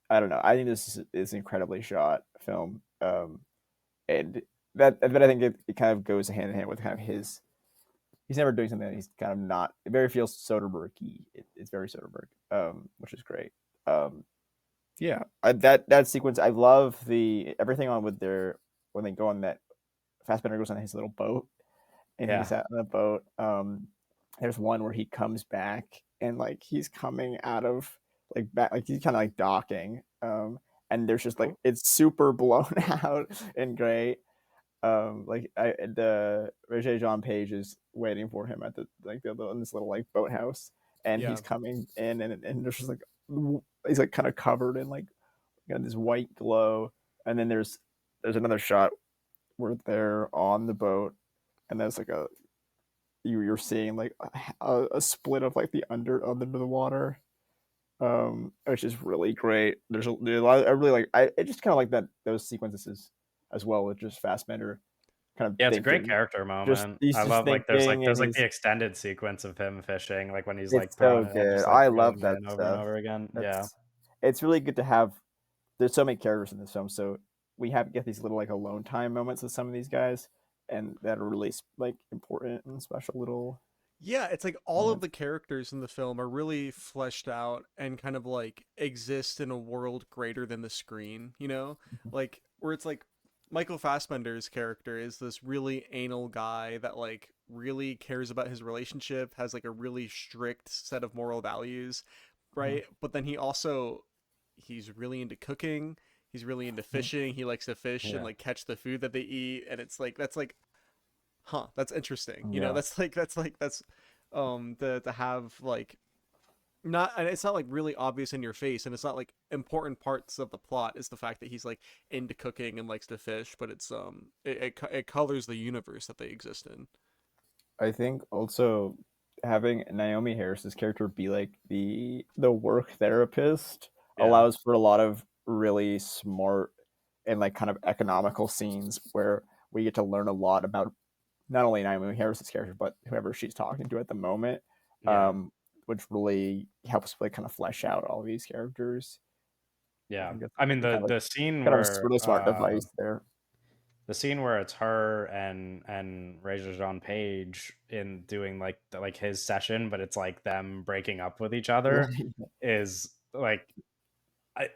I don't know. I think this is an incredibly shot film, and but I think it kind of goes hand in hand with kind of his. He's never doing something that he's kind of not. It very feels Soderbergh-y. It's very Soderbergh, which is great. Um, yeah, that sequence, I love the everything on with their when they go on that Fassbender goes on his little boat and Yeah. he's out on the boat. There's one where he comes back and like he's coming out of like back like he's kind of like docking, and there's just like Oh, it's super blown out and great. Like the Roger Jean Page is waiting for him at the like the in this little like boathouse, and Yeah. he's coming in, and there's just like he's like kind of covered in like got this white glow, and then there's another shot where they're on the boat, and there's like you're seeing like a split of like the under the water, which is really great. There's a lot. I really like. I just kind of like that those sequences as well with just Fassbender kind of yeah, it's a great thinking, character just moment. he's I just love, like, thinking, and there's like the he's extended sequence of him fishing, like when he's like it's throwing so it and good. just like I love reeling it that in over and stuff. over again. Yeah. That's it's really good to have. There's so many characters in this film, so we have get these little like alone time moments with some of these guys, and that are really like important and special little Yeah, it's like all of moments. the characters in the film are really fleshed out and kind of like exist in a world greater than the screen, you know? Like where it's like Michael Fassbender's character is this really anal guy that like really cares about his relationship, has like a really strict set of moral values, Mhm. right? But then he's really into cooking, he's really into fishing, he likes to fish and Yeah. like catch the food that they eat, and it's like that's like, huh, that's interesting. You know, Yeah, that's to have like not, and it's not like really obvious in your face, and it's not like important parts of the plot is the fact that he's like into cooking and likes to fish, but it's it colors the universe that they exist in. I think also having Naomi Harris's character be like the work therapist Yeah. allows for a lot of really smart and like kind of economical scenes where we get to learn a lot about not only Naomi Harris's character but whoever she's talking to at the moment, Yeah. um, which really helps like kind of flesh out all these characters. I Yeah. think that's I mean, kind of like the scene kind of a where really smart device there. it's her and Razor John Page in doing like like his session, but it's like them breaking up with each Yeah, other is like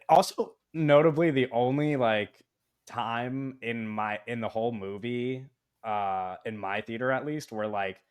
also notably the only like time in the whole movie in my theater at least where like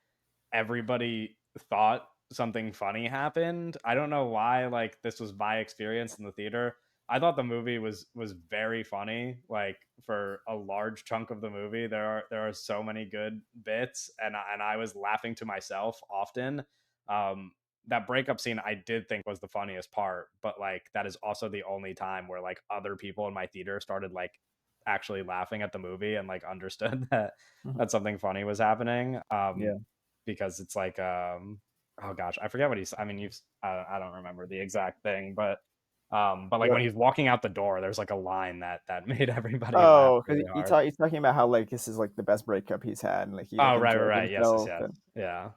everybody thought something funny happened. I don't know why, like this was my experience in the theater. I thought the movie was very funny. Like for a large chunk of the movie, there are so many good bits, and I was laughing to myself often. Um, that breakup scene I did think was the funniest part, but like that is also the only time where like other people in my theater started like actually laughing at the movie and like understood Mhm. that something funny was happening. Yeah. Because it's like oh gosh, I forget what he's I mean you've I don't remember the exact thing, but like What? when he's walking out the door there's like a line that made everybody laugh Oh, because really hard. he's talking about how like this is like the best breakup he's had, and like he like Oh, right, enjoys yes, yes, himself, yes, and yeah,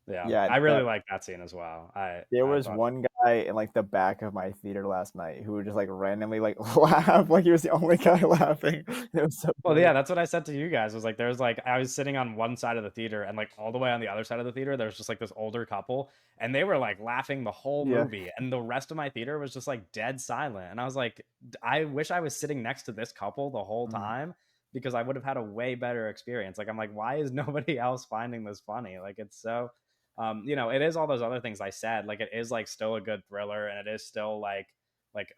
yeah, yeah, I really that like that scene as well. there I was thought. one guy in like the back of my theater last night who would just like randomly like laugh like he was the only guy laughing. It was so Well, funny. yeah, that's what I said to you guys, was like there's like I was sitting on one side of the theater and like all the way on the other side of the theater, there's just like this older couple and they were like laughing the whole Yeah. movie and the rest of my theater was just like dead silent. And I was like, I wish I was sitting next to this couple the whole Mhm. time because I would have had a way better experience. Like I'm like, why is nobody else finding this funny? Like it's so it is all those other things I said. Like it is like still a good thriller and it is still like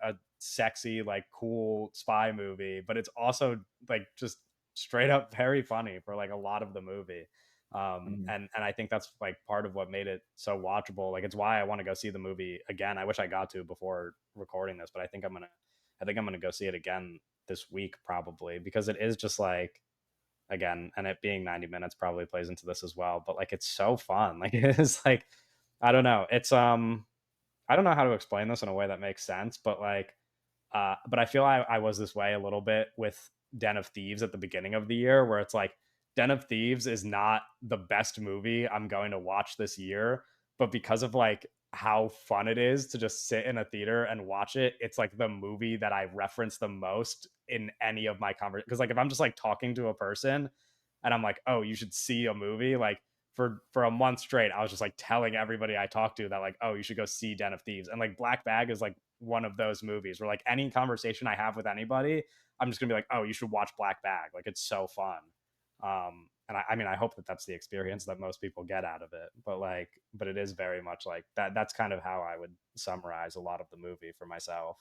a sexy, like cool spy movie, but it's also like just straight up very funny for like a lot of the movie. Mhm. And I think that's like part of what made it so watchable. Like it's why I want to go see the movie again. I wish I got to before recording this, but I think I'm gonna go see it again this week probably because it is just like again, and it being 90 minutes probably plays into this as well. But like it's so fun. Like it's like I don't know. It's I don't know how to explain this in a way that makes sense, but I feel I was this way a little bit with Den of Thieves at the beginning of the year, where it's like Den of Thieves is not the best movie I'm going to watch this year, but because of like how fun it is to just sit in a theater and watch it, it's like the movie that I reference the most in any of my conversations. Because like if I'm just like talking to a person and I'm like, oh, you should see a movie, like for a month straight, I was just like telling everybody I talked to that like, oh, you should go see Den of Thieves. And like Black Bag is like one of those movies where like any conversation I have with anybody, I'm just gonna be like, oh, you should watch Black Bag. Like it's so fun. And I mean, I hope that that's the experience that most people get out of it. But it is very much like that. That's kind of how I would summarize a lot of the movie for myself.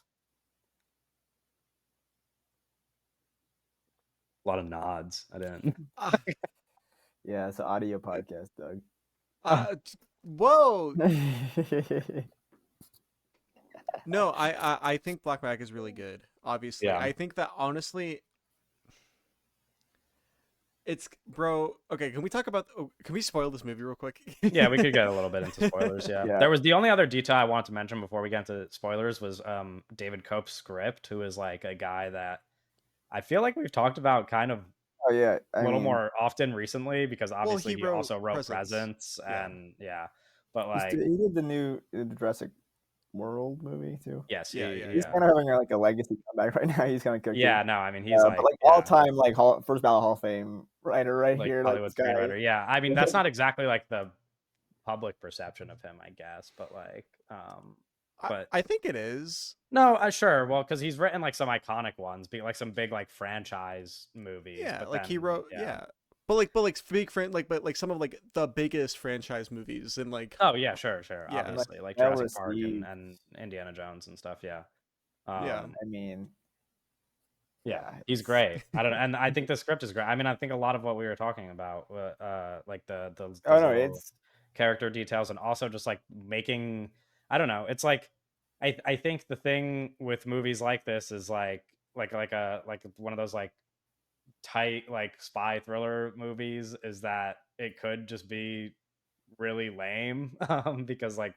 A lot of nods. I didn't. Uh, Yeah, it's an audio podcast, Doug. uh, whoa. No, I think Black Bag is really good. Obviously, Yeah, I think that honestly, it's bro. Okay, can we talk about? Oh, can we spoil this movie real quick? yeah, we could get a little bit into spoilers. Yeah, Yeah. there was the only other detail I wanted to mention before we get into spoilers was David Cope's script, who is like a guy that I feel like we've talked about kind of Oh yeah. a I little mean, more often recently because Well, obviously he he wrote also wrote Presents. Presents Yeah, and yeah, but he's like he did the Jurassic World movie too. yes, yeah, yeah, He's yeah. kind of having like a legacy comeback right now. He's kind of cooking. yeah, no, I mean he's But like like all yeah, time like first ballot Hall of Fame writer right like here. Like Hollywood this guy. screenwriter. Yeah, I mean that's not exactly like the public perception of him, I guess, but but I think it is. no, sure. Well, because he's written like some iconic ones, be like some big like franchise movies. Yeah, But like he then, wrote. yeah. Yeah, but like big friend like but like some of like the biggest franchise movies and like Oh yeah, sure, sure. yeah, And like Obviously, like well Jurassic Park received. and Indiana Jones and stuff. Yeah. yeah. Um, I mean, yeah, yeah. he's great. I don't, and I think the script is great. I mean, I think a lot of what we were talking about, like Oh those no, little it's character details, and also just like making, I don't know. It's like, I think the thing with movies like this is like one of those like tight like spy thriller movies is that it could just be really lame because like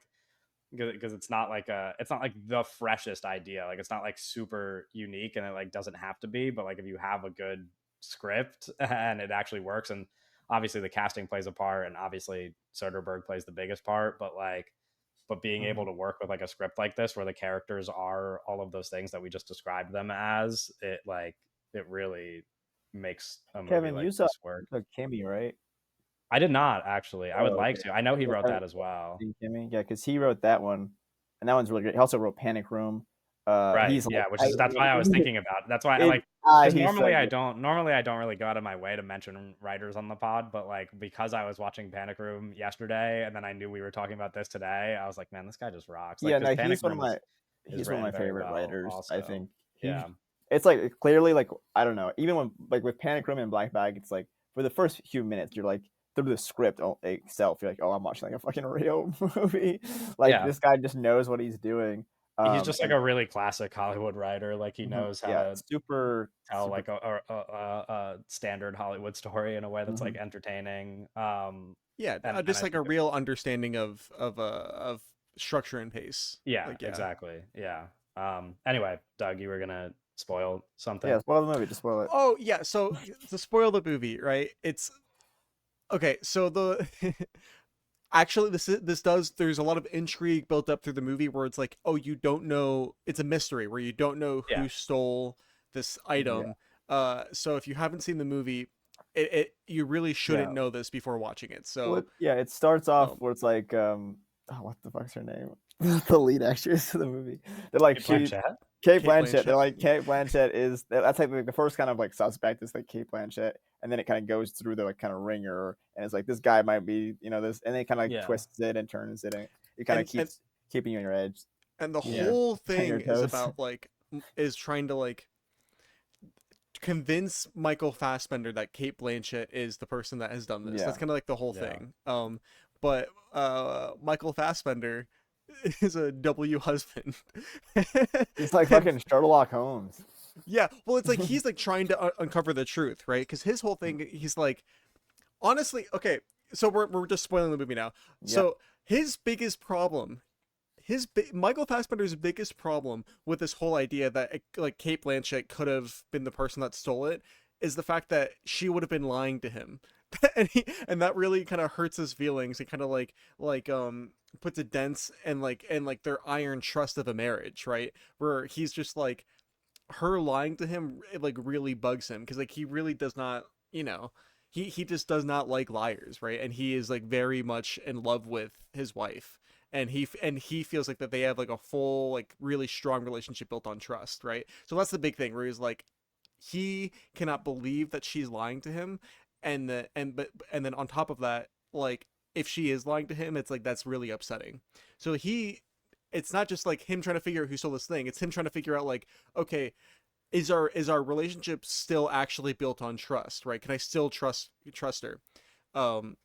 because it's not like the freshest idea. Like it's not like super unique, and it like doesn't have to be. But like if you have a good script and it actually works, and obviously the casting plays a part, and obviously Soderbergh plays the biggest part. But being able Mhm. to work with like a script like this where the characters are all of those things that we just described them as, it really makes a movie Kevin, like you saw this work. Kimmy, right? I did not actually. I would Oh, like okay. to. I know he Yeah, wrote have that as well. seen Kimmy? Yeah, because he wrote that one, and that one's really great. He also wrote Panic Room. Right. He's like, Yeah, which is that's why I was thinking about. That's why I it, like because he's so good. normally I don't really go out of my way to mention writers on the pod, but like because I was watching Panic Room yesterday and then I knew we were talking about this today, I was like, man, this guy just rocks. Like Yeah, because no, Panic Room is he's one of written my very favorite well writers. I also. think Yeah. it's like clearly like I don't know. Even when like with Panic Room and Black Bag, it's like for the first few minutes, you're like through the script itself, you're like, oh, I'm watching like a fucking real movie. Like Yeah. this guy just knows what he's doing. He's just like And a really classic Hollywood writer. Like he knows how yeah, to super tell super. like a standard Hollywood story in a way that's like Mhm. entertaining. Yeah, And just I like a think real understanding of structure and pace. yeah, Like, yeah. exactly. Yeah. Anyway, Doug, you were gonna spoil something. Yeah, spoil the movie. Just spoil it. Oh yeah, so to spoil the movie, right? It's okay. So the actually this does there's a lot of intrigue built up through the movie where it's like, oh, you don't know, it's a mystery where you don't know Yeah. who stole this Yeah, item. So if you haven't seen the movie, you really shouldn't yeah. know this before watching it. Well, So yeah, it starts off um where it's like, oh, what the fuck's her name? The lead actress of the movie. They're like, Kate she, Blanchett. Kate Kate Blanchett. They're Blanchett. like, Kate Blanchett is that's like the first kind of like suspect is like Kate Blanchett, and then it kind of goes through the like kind of ringer, and it's like this guy might be, this, and then it kind of like Yeah. twists it and turns it, and it kind of and keeps keeping you on your edge. and the Yeah, whole on your thing is toes. about like is trying to like convince Michael Fassbender that Kate Blanchett is the person that has done this. Yeah, That's kind of like the whole Yeah. thing. But Michael Fassbender is a W husband. it's like And fucking Sherlock Holmes. yeah, well, it's like he's like trying to uncover the truth, right? Because his whole thing, he's like, honestly, okay. So we're just spoiling the movie now. Yep. So his biggest problem Michael Fassbender's biggest problem with this whole idea that like Kate Blanchett could have been the person that stole it is the fact that she would have been lying to him, and that really kind of hurts his feelings and kind of puts a dent and their iron trust of a marriage, right? Where he's just like her lying to him, it like really bugs him because like he really does not, he just does not like liars, right? And he is like very much in love with his wife, and he feels like that they have like a full like really strong relationship built on trust, right? So that's the big thing where he's like he cannot believe that she's lying to him, and then on top of that, like if she is lying to him, it's like that's really upsetting. So it's not just like him trying to figure out who stole this thing, it's him trying to figure out like, okay, is our relationship still actually built on trust, right? Can I still trust her? um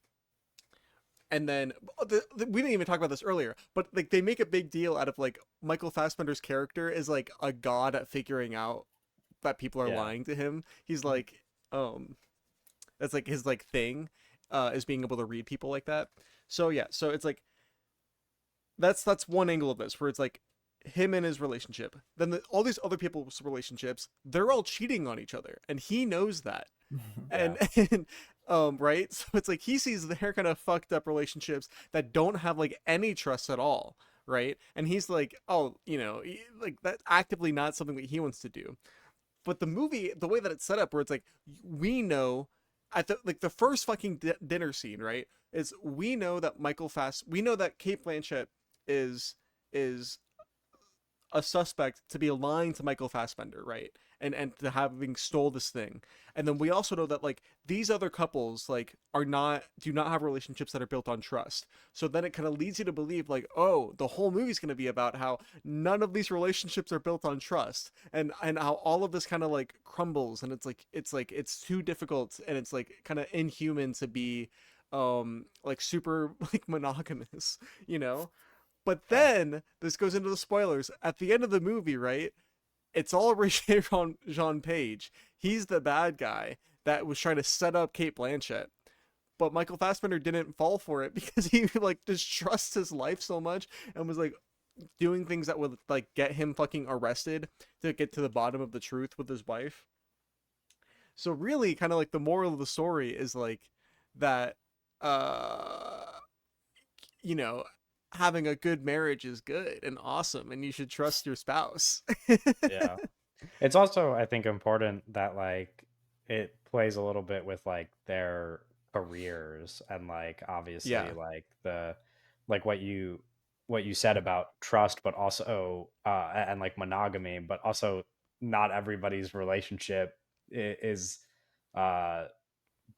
and then we didn't even talk about this earlier, but like they make a big deal out of like Michael Fassbender's character is like a god at figuring out that people are Yeah. lying to him. He's like, um that's like his like thing, is being able to read people like that. So yeah, so it's like that's one angle of this where it's like him and his relationship, then all these other people's relationships, they're all cheating on each other and he knows that. Yeah. And right, so it's like he sees their kind of fucked up relationships that don't have like any trust at all, right? And he's like, oh, like that's actively not something that he wants to do. But the movie, the way that it's set up where it's like we know at the first fucking dinner scene, right, is we know that Kate Blanchett is a suspect to be lying to Michael Fassbender, right? And to having stole this thing. And then we also know that like these other couples like do not have relationships that are built on trust. So then it kind of leads you to believe like, oh, the whole movie's going to be about how none of these relationships are built on trust, and how all of this kind of like crumbles, and it's too difficult, and it's like kind of inhuman to be like super like monogamous, you know? But Yeah. then this goes into the spoilers. At the end of the movie, right? It's all Jean Page. He's the bad guy that was trying to set up Kate Blanchett. but Michael Fassbender didn't fall for it because he like distrusts his life so much and was like doing things that would like get him fucking arrested to get to the bottom of the truth with his wife. So really kind of like the moral of the story is like that uh you know, having a good marriage is good and awesome and you should trust your spouse. Yeah. It's also, I think, important that like it plays a little bit with like their careers and like obviously Yeah. like the like what you said about trust, but also and like monogamy, but also not everybody's relationship is uh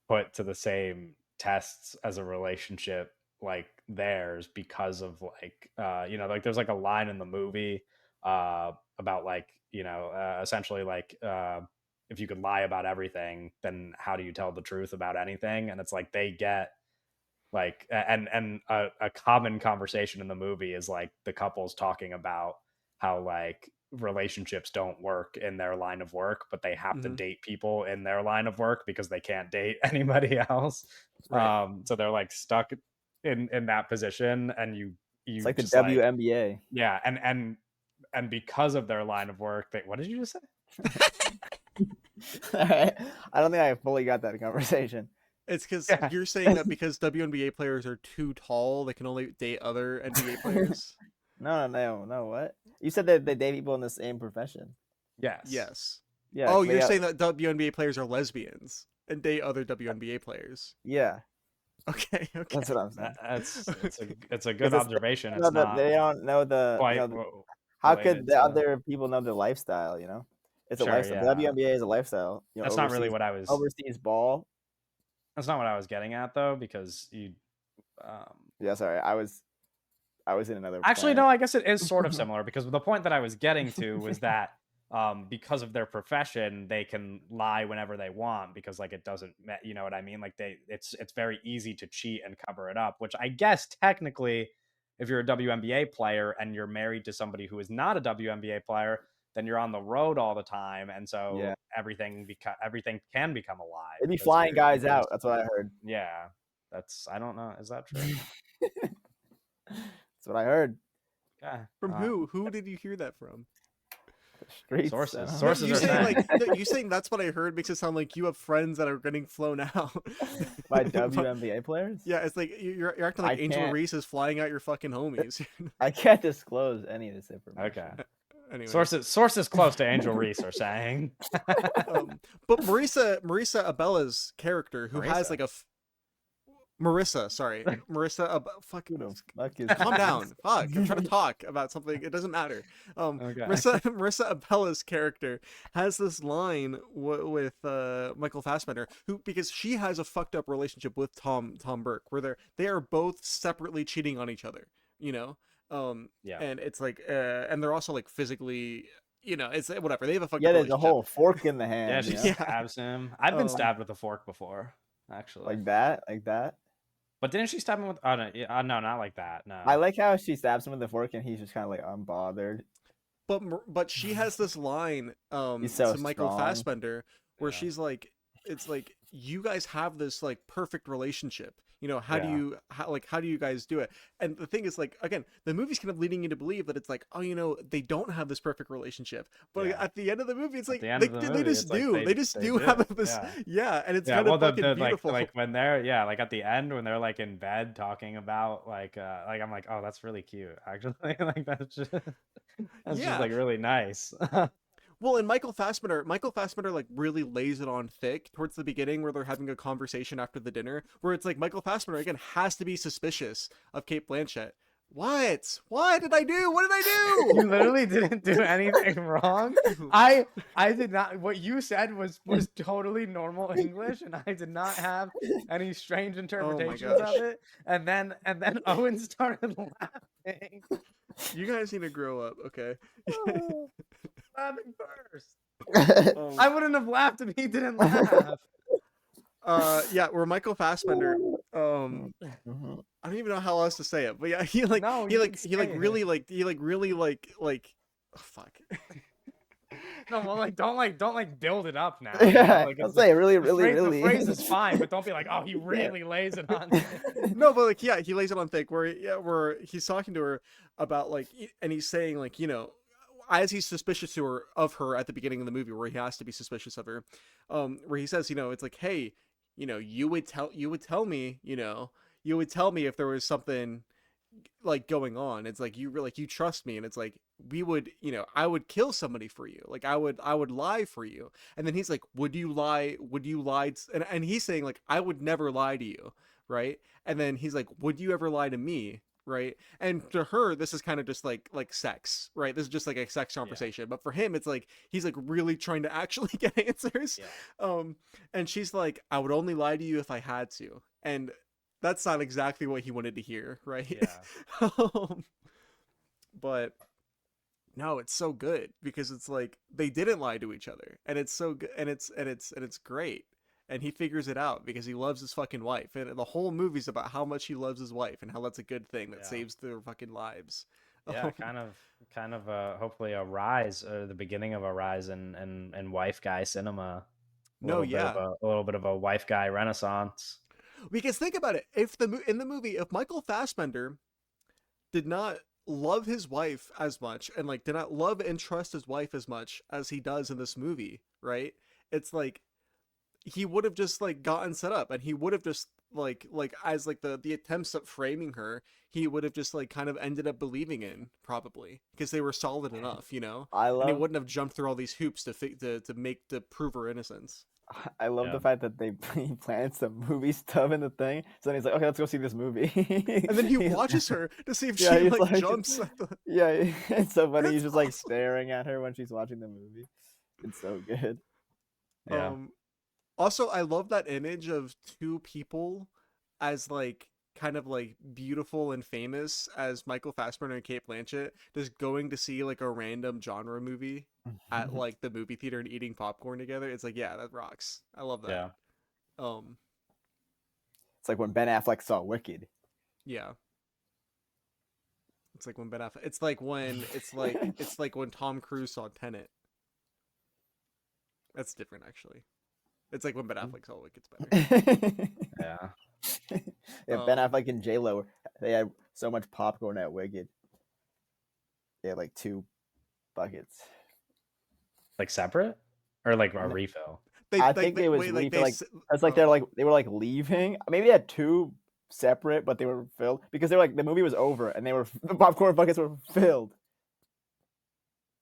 put to the same tests as a relationship like theirs because of like you know, like there's like a line in the movie about like, you know, essentially like if you could lie about everything, then how do you tell the truth about anything? And it's like they get like and a common conversation in the movie is like the couples talking about how like relationships don't work in their line of work, but they have to Mm-hmm. date people in their line of work because they can't date anybody else. Right. So they're like stuck in that position, and It's you like the just like, WNBA. yeah, and because of their line of work, they, what did you just say? All right. I don't think I fully got that conversation. It's because Yeah. you're saying that because WNBA players are too tall, they can only date other NBA players. No. What? You said that they date people in the same profession. Yes. Yes. Yeah. Oh, They you're got, saying that WNBA players are lesbians and date other WNBA players. yeah. Okay. That's Okay. what I'm saying. It's a good Because observation. know It's that not they don't know quite how could related the to, other people know the lifestyle? You know, it's a sure, lifestyle. The yeah. WNBA is a lifestyle. You know, That's not really what I was overseas ball. That's not what I was getting at though, because you um Yeah, sorry, I was in another actually, planet. no, I guess it is sort of similar, because the point that I was getting to was that because of their profession, they can lie whenever they want, because like it doesn't you know what I mean? Like it's very easy to cheat and cover it up, which I guess technically if you're a WNBA player and you're married to somebody who is not a WNBA player, then you're on the road all the time, and Yeah, so everything can become a lie they'd be because flying you're guys out. just, That's what I heard. yeah. That's, I don't know, is that true? That's what I heard. Yeah. From who? Who did you hear that from? Streets. I Sources. don't No, know. Sources you are saying saying. like no, you saying that's what I heard makes it sound like you have friends that are getting flown out. By But, WNBA players. yeah, it's like you're acting I like Angel can't. Reese is flying out your fucking homies. I can't disclose any of this Okay. information. Anyways, Sources close to Angel Reese are saying. but Marisa Abella's character, who has Marisa. like Marissa, sorry, fuck, Who the fuck is calm down. this? Fuck, I'm trying to talk about something. It doesn't matter. Okay. Marissa Abella's character has this line with Michael Fassbender, who, because she has a fucked up relationship with Tom Burke, where they are both separately cheating on each other. You know, Yeah. and it's like, and they're also like physically. You know, it's whatever. They have a fucked Yeah, up there's a relationship. whole fork in the Yeah, hand. she You know? Yeah. stabs him. I've been Um, stabbed with a fork before, actually. Like that, like that. But didn't she stab him with? Oh no, yeah, no, not like that. I No. like how she stabs him with the fork and he's just kind of like unbothered. but she has this line He's so to Michael strong. Fassbender where Yeah. she's like, it's like, you guys have this like perfect relationship, you know, how do Yeah. you guys do it? And the thing is, like, again, the movie's kind of leading you to believe that it's like, oh, you know, they don't have this perfect relationship, but Yeah. at the end of the movie it's At like the end they, of the they movie, just it's like do they just they do do. have this. Yeah. Yeah, and it's Yeah, kind well, of fucking the beautiful. like when they're, yeah, like at the end when they're like in bed talking about like I'm like, oh, that's really cute, actually. Like that's just Yeah. like really nice. Well, and Michael Fassbender like really lays it on thick towards the beginning where they're having a conversation after the dinner, where it's like Michael Fassbender again has to be suspicious of Kate Blanchett. What did I do? What did I You do? literally didn't do anything wrong. I did not. What you said was totally normal English, and I did not have any strange interpretations gosh. of it. And then Owen started laughing. You guys need to grow up, okay? Laughing first. I wouldn't have laughed if he didn't laugh. Yeah, where Michael Fassbender, Mhm. I don't even know how else to say it, but yeah, he like No, he you like can he like say really it. like he like really like oh, fuck. No, well, don't build it up now. Yeah, Like I'll it's say really, really, the really. phrase is fine, but don't be like, oh, he Yeah. really lays it on thick. No, but like, yeah, he lays it on thick where he's talking to her about like, and he's saying like, as he's suspicious of her at the beginning of the movie, where he has to be suspicious of her, where he says, it's like, hey, you would tell me if there was something like going on. It's like you trust me, and it's like we would, I would kill somebody for you. Like I would lie for you. And then he's like, would you lie? And he's saying like, I would never lie to you, right? And then he's like, would you ever lie to me? Right. And to her, this is kind of just like sex, right? This is just like a sex conversation. But for him, it's like he's like really trying to actually get answers. Yeah. And she's like, I would only lie to you if I had to. And that's not exactly what he wanted to hear, right? Yeah. But no, it's so good because it's like they didn't lie to each other, and it's so good, and it's great, and he figures it out because he loves his fucking wife, and the whole movie's about how much he loves his wife and how that's a good thing that Yeah. saves their fucking lives. Yeah, kind of hopefully a rise, or the beginning of a rise in wife guy cinema. No, yeah, A little bit of a wife guy renaissance. because think about it. If in the movie, if Michael Fassbender did not love his wife as much and like did not love and trust his wife as much as he does in this movie, right? It's like he would have just like gotten set up, and he would have just like as like the attempts at framing her, he would have just like kind of ended up believing in, probably because they were solid enough, I and he love wouldn't have jumped through all these hoops to prove her innocence. I love Yeah. the fact that he plants some movie stuff in the thing. So then he's like, okay, let's go see this movie. And then he He's- watches her to see if Yeah, she he's like like- jumps at the... Yeah, it's so funny. He's That's just like awesome. staring at her when she's watching the movie. It's so good. Yeah. Also, I love that image of two people as like kind of like beautiful and famous as Michael Fassbender and Kate Blanchett just going to see like a random genre movie at like the movie theater and eating popcorn together. It's like, yeah, that rocks. I love that. Yeah. It's like when Ben Affleck saw Wicked. Yeah. It's like when Ben Affleck. It's like when Tom Cruise saw Tenet. That's different, actually. It's like when Ben Affleck saw Wicked's better. Yeah. Yeah, Ben Affleck and J-Lo, they had so much popcorn at Wicked. They had like 2 buckets. Like separate? Or like a refill? I think it was refill, it's like they were like leaving. Maybe they had 2 separate, but they were filled because they were like the movie was over and the popcorn buckets were filled.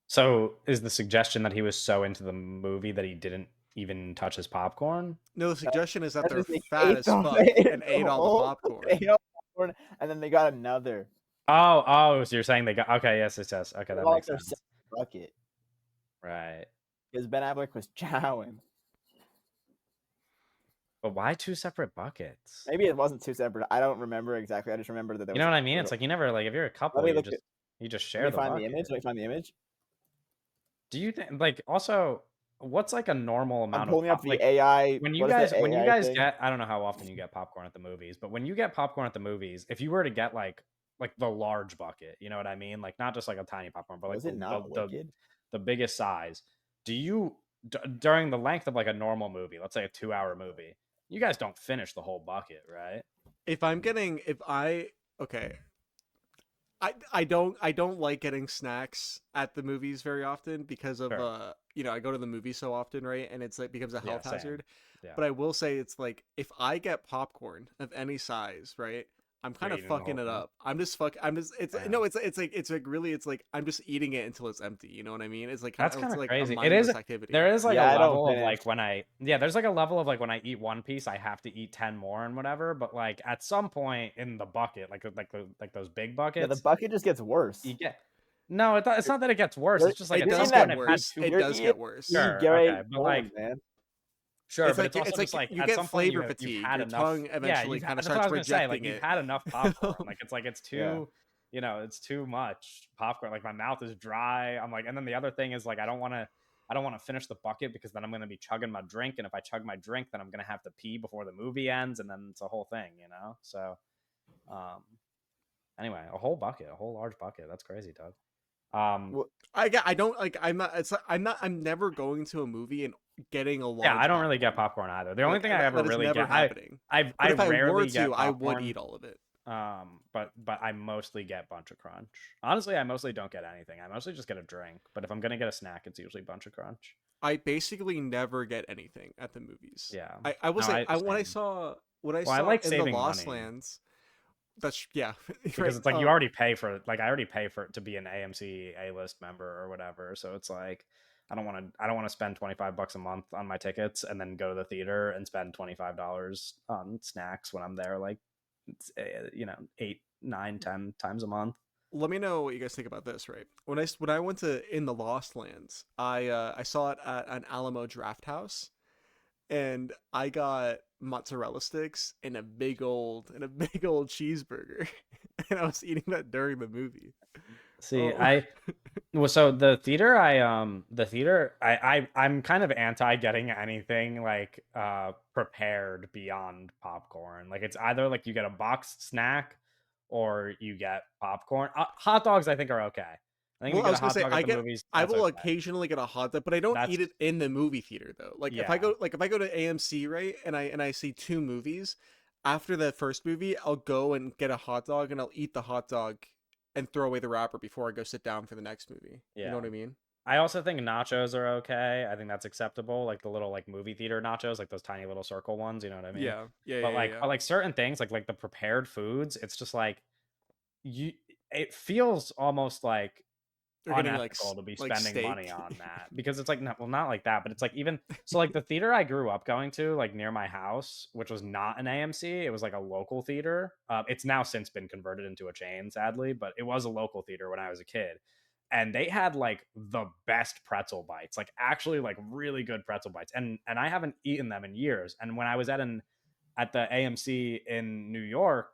So is the suggestion that he was so into the movie that he didn't even touch his popcorn? No, the suggestion is that they're They fat as fuck and ate all the popcorn. They ate all the popcorn, and then they got another. Oh, so you're saying they got, okay, yes. Okay, that makes sense. Bucket. Right. Because Ben Affleck was chowing. But why 2 separate buckets? Maybe it wasn't 2 separate. I don't remember exactly. I just remember that there You was know what I mean? It's like you never, like, if you're a couple, me you look just Let share me the find bucket. the image. Let me find the image. Do you think, like, also, what's like a normal I'm amount pulling of up the like, AI. when you what is guys the AI thing? get, I don't know how often you get popcorn at the movies, but when you get popcorn at the movies, if you were to get like the large bucket, you know what I mean? Like not just like a tiny popcorn, but like Was it not Wicked? the biggest size. Do you during the length of like a normal movie, let's say a 2-hour movie, you guys don't finish the whole bucket, right? I don't like getting snacks at the movies very often because of Sure. I go to the movies so often, right? And it's like becomes a health same. hazard. Yeah. But I will say it's like if I get popcorn of any size, right? I'm kind of eating the fucking whole it thing? up. I'm just it's Yeah. no, it's like really it's like I'm just eating it until it's empty. You know what I mean? It's like That's it's kind of like crazy. a It is. mindless activity. There is like Yeah, a I don't level of finish. like there's like a level of like when I eat one piece, I have to eat 10 more and whatever. But like at some point in the bucket, like those big Yeah, buckets, the bucket just gets worse. you get. No, it's not that it gets worse. It's just like It at does some point get I've had worse. too. It You're does eating- get worse. You Sure, Gary okay, but Coleman, like man. sure, It's but like it's also just like you at get some point flavor you've fatigue. had Your enough. tongue eventually kind of That's what I starts was gonna say. Like rejecting you've it. had enough popcorn. Like it's like it's Yeah. too. It's too much popcorn. Like my mouth is dry. I'm like, and then the other thing is like I don't want to finish the bucket because then I'm going to be chugging my drink, and if I chug my drink, then I'm going to have to pee before the movie ends, and then it's a whole thing, So, anyway, a whole large bucket. That's crazy, Doug. Well, I don't like. I'm not. It's. I'm not. I'm never going to a movie and getting a Yeah, I large don't really get popcorn. popcorn either. The only Like thing I ever that is really never get, happening. I But if I were rarely to, get I would popcorn. eat all of it. But I mostly get Bunch of Crunch. Honestly, I mostly don't get anything. I mostly just get a drink. But if I'm gonna get a snack, it's usually Bunch of Crunch. I basically never get anything at the movies. Yeah. I will No, say I I same. when I Well, I saw like in the saving Lost money Lands. That's yeah, right. because it's like you already pay for like I already pay for to be an AMC A list member or whatever. So it's like I don't want to spend $25 a month on my tickets and then go to the theater and spend $25 on snacks when I'm there like you know, 8, 9, 10 times a month. Let me know what you guys think about this. Right when I went to In the Lost Lands, I saw it at an Alamo Draft House, and I got mozzarella sticks and a big old cheeseburger, and I was eating that during the movie. See, Oh, so the theater I'm kind of anti getting anything like prepared beyond popcorn. Like it's either like you get a boxed snack or you get popcorn. Hot dogs I think are okay. I think if well, you I get a was gonna hot say dog at the movies, I that's will okay. occasionally get a hot dog, but I don't That's eat it in the movie theater though. yeah. If I go to AMC, right, and I see two movies, after the first movie, I'll go and get a hot dog and I'll eat the hot dog and throw away the wrapper before I go sit down for the next movie. You know Yeah. what I mean? I also think nachos are okay. I think that's acceptable. Like the little like movie theater nachos, like those tiny little circle ones, you know what I mean? Yeah, yeah, yeah, yeah. But like certain things like the prepared foods, it's just like you it feels almost like They're getting unethical to be like spending money steak. on that because it's like well not like that, but it's like even so like the theater I grew up going to like near my house, which was not an AMC, it was like a local theater. It's now since been converted into a chain, sadly, but it was a local theater when I was a kid, and they had like the best pretzel bites, like actually like really good pretzel bites, and I haven't eaten them in years. And when I was at the AMC in New York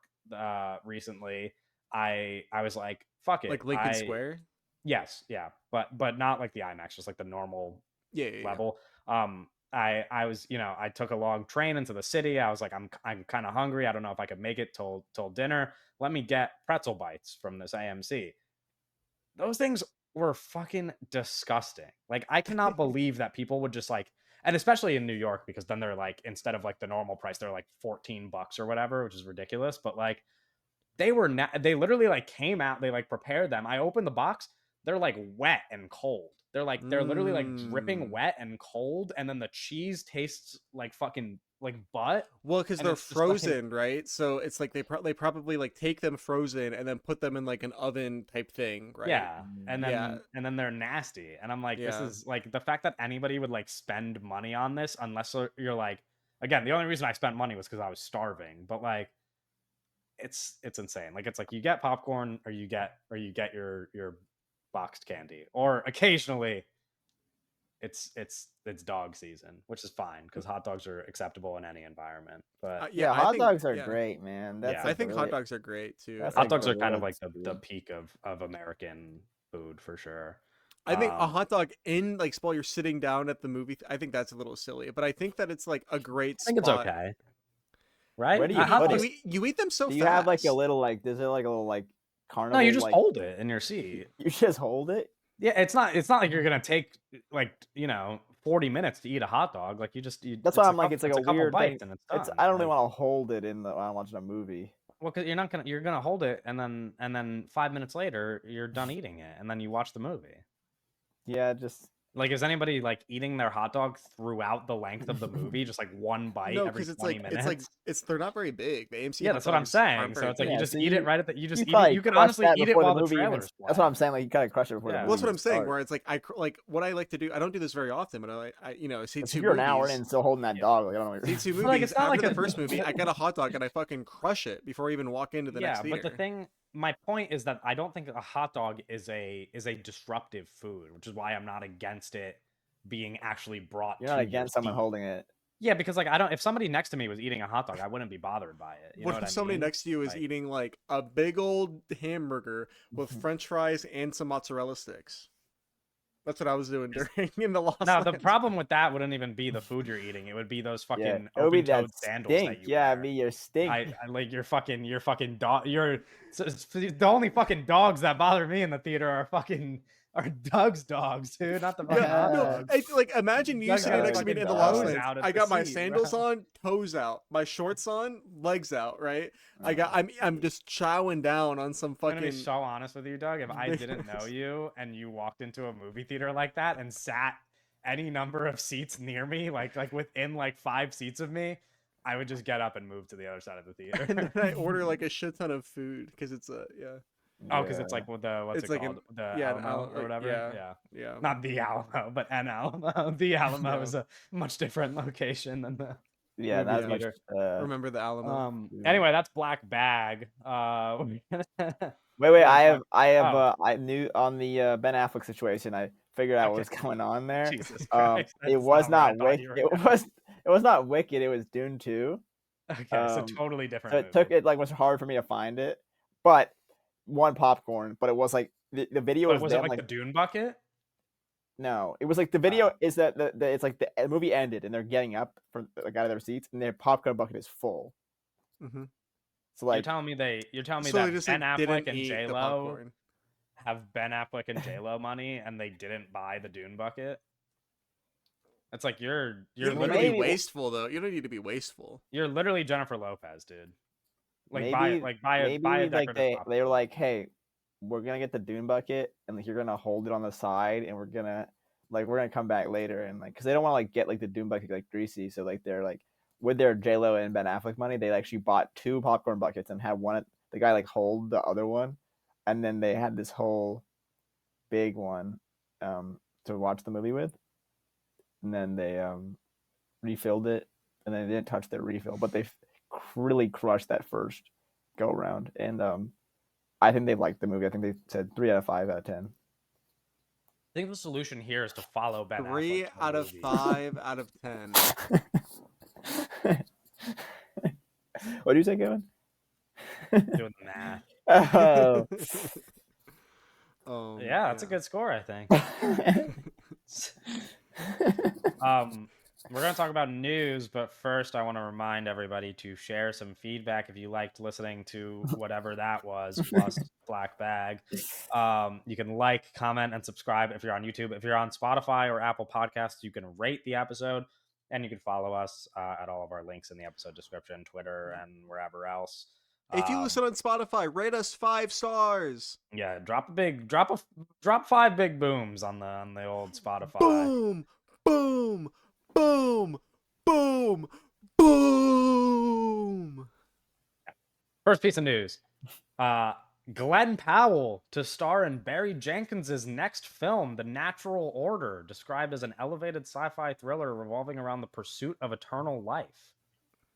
recently, I was like, fuck it. Like Lincoln Square. Yes, yeah, but not like the IMAX, just like the normal Yeah, yeah, yeah. level. I was, you know, I took a long train into the city. I was like, I'm kind of hungry. I don't know if I could make it till dinner. Let me get pretzel bites from this AMC. Those things were fucking disgusting. Like I cannot believe that people would just like, and especially in New York, because then they're like, instead of like the normal price, they're like $14 or whatever, which is ridiculous. But like they literally like came out, they like prepared them. I opened the box, they're like wet and cold. They're literally like dripping Mm. wet and cold, and then the cheese tastes like fucking like butt, Well, because and they're it's just like frozen, right? So it's like they probably like take them frozen and then put them in like an oven type thing, right? yeah, Yeah, and then they're nasty, and I'm like, this yeah. is like the fact that anybody would like spend money on this, unless you're like, again, the only reason I spent money was because I was starving, but like it's insane. Like it's like you get popcorn or you get your boxed candy, or occasionally it's dog season, which is fine because hot dogs are acceptable in any environment. But Yeah, yeah, I hot think dogs are yeah, great, man. That's yeah, I like a think hot really dogs are great too. that's hot like dogs the are kind real of like the two. peak of American food for sure. I think a Um, hot dog in like while you're sitting down at the movie. I think that's a little silly, but I think that it's like a great I think it's spot. okay, Where right? do A you hot put dog's it? You eat them so Do you have like a fast. little like? Is there like a little like no, you carnival just like? hold it in your seat. You just hold it. Yeah, it's not like you're gonna take like 40 minutes to eat a hot dog. Like That's why I'm like, it's like it's a a couple weird thing. bites and it's It's done. I don't even Like want to hold it in the when I'm watching a movie. well, because you're gonna hold it and then 5 minutes later you're done eating it and then you watch the movie. Yeah, just Like, is anybody like eating their hot dog throughout the length of the movie, just like one bite No, every because 20 minutes? it's they're not very big. The AMC Yeah, hot that's what I'm dogs aren't saying. So very it's like you big. yeah. just So eat it right at the you just you eat it. probably You could crush honestly that eat it before the while the movie even. trailers That's what play. I'm saying. Like you gotta crush it before the Yeah. Well, movie that's what even I'm saying. starts. Where it's like like what I like to do. I don't do this very often, but I you know see If two you're an hour in movies. and still holding that Yeah. dog, like I don't know. What See you're... two But like movies it's not after like the first movie. I get a hot dog and I fucking crush it before I even walk into the next yeah, but theater. my point is that I don't think a hot dog is a disruptive food, which is why I'm not against it being actually brought You're not to your against someone seat. holding it. Yeah, because like I don't if somebody next to me was eating a hot dog, I wouldn't be bothered by it. You know What what if I somebody mean? next to you is Like eating like a big old hamburger with French fries and some mozzarella sticks? That's what I was doing during in the Lost No, the Lands. problem with that wouldn't even be the food you're eating. It would be those Yeah, fucking it would be that open-toed sandals stink. that you Yeah, wear. it'd be your stink. I like your fucking dog. The only fucking dogs that bother me in the theater are Doug's dogs, dude, not the fucking hot No, dogs. like imagine you Doug sitting has next to me fucking in the Lost toes Lands. out at I the got my seat, sandals bro. on, toes out, my shorts on, legs out, right? Oh, I'm just chowing down on some I'm gonna be fucking so honest with you, Doug. If I didn't know you and you walked into a movie theater like that and sat any number of seats near me, like within like 5 seats of me, I would just get up and move to the other side of the theater. and then I order like a shit ton of food because it's yeah. Oh, because it's yeah. like what's It's it like called? The an Alamo or like, whatever. yeah, Yeah. yeah. Not the Alamo, but an Alamo. The Alamo Yeah. is a much different location than the Yeah, movie not as much. theater. Remember the Alamo? Anyway, that's Black Bag. Wait, We're gonna I have, oh. I knew on the Ben Affleck situation. I figured out what was Okay. going on there. Jesus Christ. It That's was not where I not thought Wick. you were It going. was not Wicked. It was Dune 2. Okay, so totally So different it took movie. it like was hard for me to find it, but one popcorn. But it was like the video But was was it them like like the Dune bucket? no, it was like the video is that the it's like the movie ended and they're getting up from like out of their seats and their popcorn bucket is full. Mm-hmm. So like You're telling me So they that just Ben like Affleck didn't and eat J the Lo popcorn. have Ben Affleck and J Lo money and they didn't buy the Dune bucket? It's like you're You don't need to literally be wasteful though. You don't need to be wasteful. you're literally Jennifer Lopez, dude. Like maybe buy a like decorative they popcorn. were like, hey, we're gonna get the Dune bucket and like, you're gonna hold it on the side and we're gonna come back later and like because they don't want to like get like the Dune bucket like greasy, so like they're like with their J Lo and Ben Affleck money, they actually bought 2 popcorn buckets and had one the guy like hold the other one, and then they had this whole big one to watch the movie with, and then they refilled it, and then they didn't touch their refill, but they really crushed that first go around, and I think they liked the movie. I think they said 3 out of 5 out of 10. I think the solution here is to follow Ben 3 Affleck. out of 5 out of 10. What do you say, Kevin? Doing the math. Oh. Yeah, that's a good score, I think. We're going to talk about news, but first I want to remind everybody to share some feedback if you liked listening to whatever that was, plus Black Bag. You can like, comment, and subscribe if you're on YouTube. If you're on Spotify or Apple Podcasts, you can rate the episode, and you can follow us at all of our links in the episode description, Twitter, and wherever else. If you listen on Spotify, rate us 5 stars. Yeah, drop 5 big booms on the old Spotify. Boom, boom, boom, boom, boom. First piece of news. Glenn Powell to star in Barry Jenkins's next film, The Natural Order, described as an elevated sci-fi thriller revolving around the pursuit of eternal life.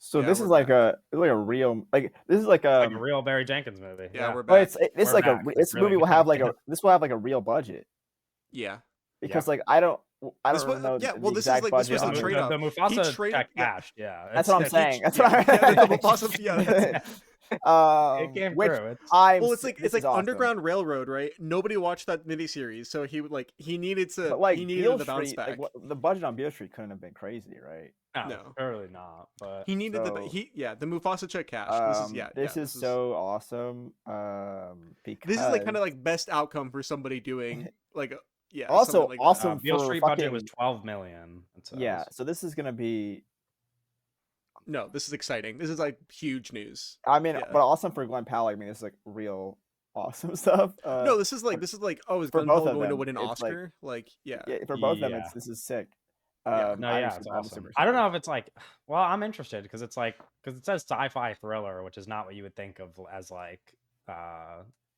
So Yeah, this we're is like back. a real like this is like Like a real Barry Jenkins movie. Yeah, we're well, back. it's We're like back. this Really movie will back, have like yeah. this will have like a real budget Yeah. because Yeah. like I don't This really was- know yeah, the well, this is exact like- this budget was a on trade-off. The Mufasa He got yeah. cashed. Yeah, That's what I'm he- saying. That's yeah, what I'm yeah, the Mufasa- yeah, that's- it came which through. Well, it's like this is awesome. Underground Railroad, right? Nobody watched that miniseries, so he would like he needed to But like he needed Beale the bounce Street, back. like the budget on Beale Street couldn't have been crazy, right? No. Clearly not. But He needed So, the Mufasa check cash. This is so awesome. Because This is like kind of like best outcome for somebody doing like also something like awesome Beale for Street fucking, budget was $12 million. yeah. So this is gonna be. No, this is exciting. This is like huge news. I mean, Yeah. but awesome for Glenn Powell. I mean, this is like real awesome stuff. No, this is like oh, is for Glenn both Powell of going to them, win an it's like- Oscar? Like, yeah. Yeah, for both of them, Yeah. this is sick. Yeah. No, I'm yeah, super- it's I'm awesome. super I don't know excited. if it's like, well, I'm interested because it's like, because it says sci-fi thriller, which is not what you would think of as like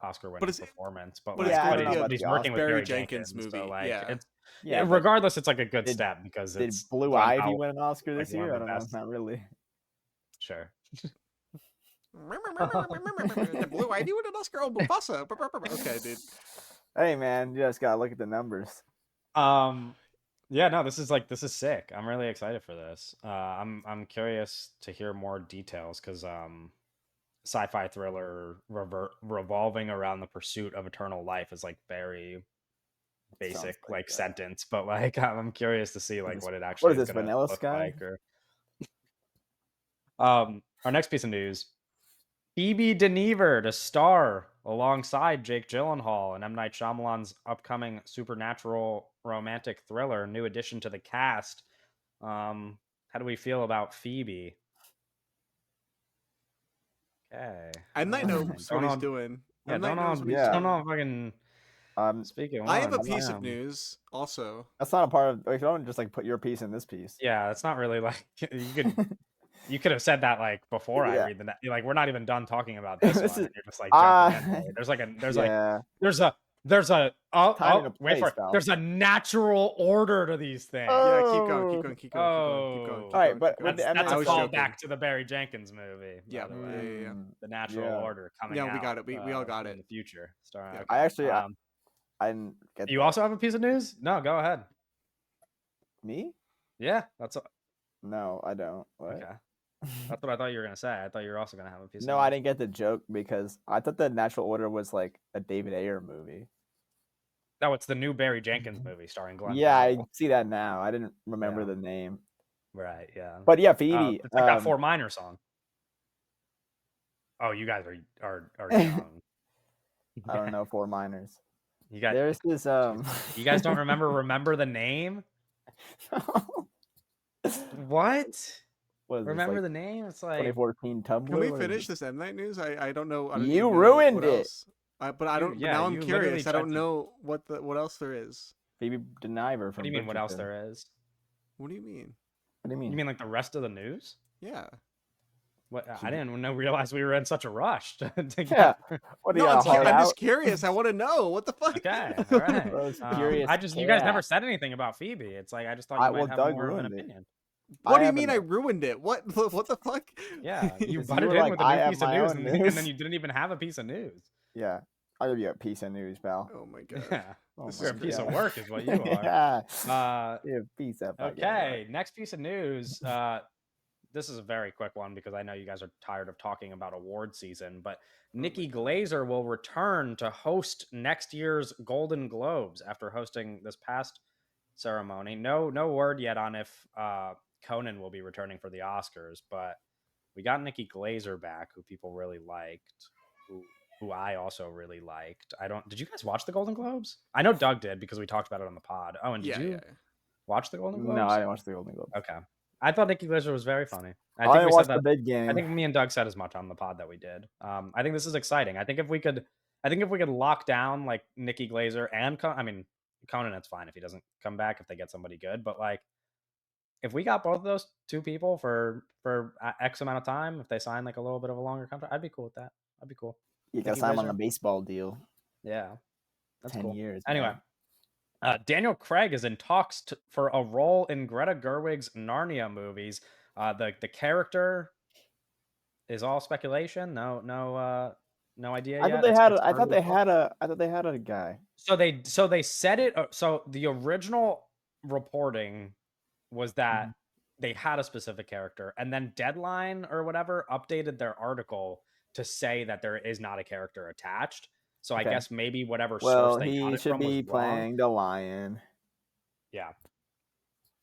Oscar-winning it's- performance. But but like, it's going but to be a he's working with Barry Barry Jenkins Jenkins movie, So like, yeah. it's Yeah, but regardless, it's like a good did- step because did it's Blue Glenn Ivy Powell, win an Oscar like, this one year? of I the don't know. best. Not really. Sure. The Blue Ivy win an Oscar. Oh, Mufasa. Okay, dude. Hey man, you just gotta look at the numbers. Yeah, no, this is sick. I'm really excited for this. I'm curious to hear more details because sci-fi thriller revolving around the pursuit of eternal life is like very basic Sounds like sentence, but like I'm curious to see like what it what actually is is this, gonna Vanilla look Sky? like. Or our next piece of news: Phoebe Denever to star alongside Jake Gyllenhaal in M. Night Shyamalan's upcoming supernatural romantic thriller. New addition to the cast. How do we feel about Phoebe? Okay. M. Night knows what Don't he's know. doing. Yeah, M. Night don't know. knows what he's Yeah. Don't know doing. if I can speak at I have a once. piece of news also. That's not a part of. Like, don't just like put your piece in this piece. Yeah, it's not really like you could have said that like before I Yeah. read like we're not even done talking about this This one, is and you're just like jumping in. uh, There's like a yeah. there's a Time and a wait for place, it. pal. There's a natural order to these things. Yeah, keep going, keep Oh. going, keep going, keep going, keep going, keep Oh. All right, going. but keep going. with the That's I a was callback joking. to the Barry Jenkins movie, Yeah, by the way. yeah. The natural Yeah. order coming Yeah, out. we got it. We all got in it. the future. Starring, Yeah. okay. I actually I didn't get You that. also have a piece of news? No, go ahead. Me? Yeah, that's No, I don't. What? okay. That's what I thought you were gonna say. I thought you were also gonna have a piece. No, of I news. didn't get the joke because I thought the Natural Order was like a David Ayer movie. No, it's the new Barry Jenkins movie starring Glenn Yeah, I Powell. see that now. I didn't remember Yeah. the name. Right. Yeah. But yeah, Phoebe. It's like that Fort Minor song. Oh, you guys are young. I don't know, Four Miners. You got. There's this You guys don't remember the name? What? What is Remember this, the like name? It's like 2014 Tumblr? Can we What is finish this? this M. Night news? I don't know. I don't You even know ruined what it. else. But I don't. yeah, now I'm you literally curious. I tried don't to- know what else there is. Phoebe Deniver What from do you mean? What else Bridgerton. there is? What do you mean? What do you mean? You mean like the rest of the news? Yeah. What? I didn't realize we were in such a rush to Yeah. get. What do No, you got, I'm hauled just out? curious. I want to know what the fuck. Okay, all right. Those curious you guys never cat. said anything about Phoebe. It's like I just thought you might Well, have Doug more of an ruined it. opinion. What do you have mean an- I ruined it? What the fuck? Yeah, you 'Cause butted were in like, with a "I new have piece of my news, own and news." then you didn't even have a piece of news. Yeah, I'll give you a piece of news, pal. Oh my god. Yeah, Oh This my you're a is piece of God. work, is what you are. Yeah, you're a piece of fucking Okay, next piece of news. This is a very quick one because I know you guys are tired of talking about award season, but Nikki Glazer will return to host next year's Golden Globes after hosting this past ceremony. No word yet on if Conan will be returning for the Oscars, but we got Nikki Glazer back, who people really liked, who I also really liked. Did you guys watch the Golden Globes? I know Doug did because we talked about it on the pod. Oh, and did you watch the Golden Globes? No, I didn't watch the Golden Globes. Okay. I thought Nikki Glazer was very funny. I didn't watch the big game. I think me and Doug said as much on the pod that we did. I think this is exciting. I think if we could lock down like Nikki Glazer and Conan, it's fine if he doesn't come back if they get somebody good. But like, if we got both of those two people for X amount of time, if they sign like a little bit of a longer contract, I'd be cool with that. I'd be cool. You got Nikki signed on Glazer. a baseball deal. Yeah, that's 10 cool. years. Anyway. man. Daniel Craig is in talks for a role in Greta Gerwig's Narnia movies. The character is all speculation. No idea I yet. thought they had a guy. So they said it. So the original reporting was that they had a specific character, and then Deadline or whatever updated their article to say that there is not a character attached. So I guess maybe whatever source they got he it should from be was wrong. playing the lion. Yeah.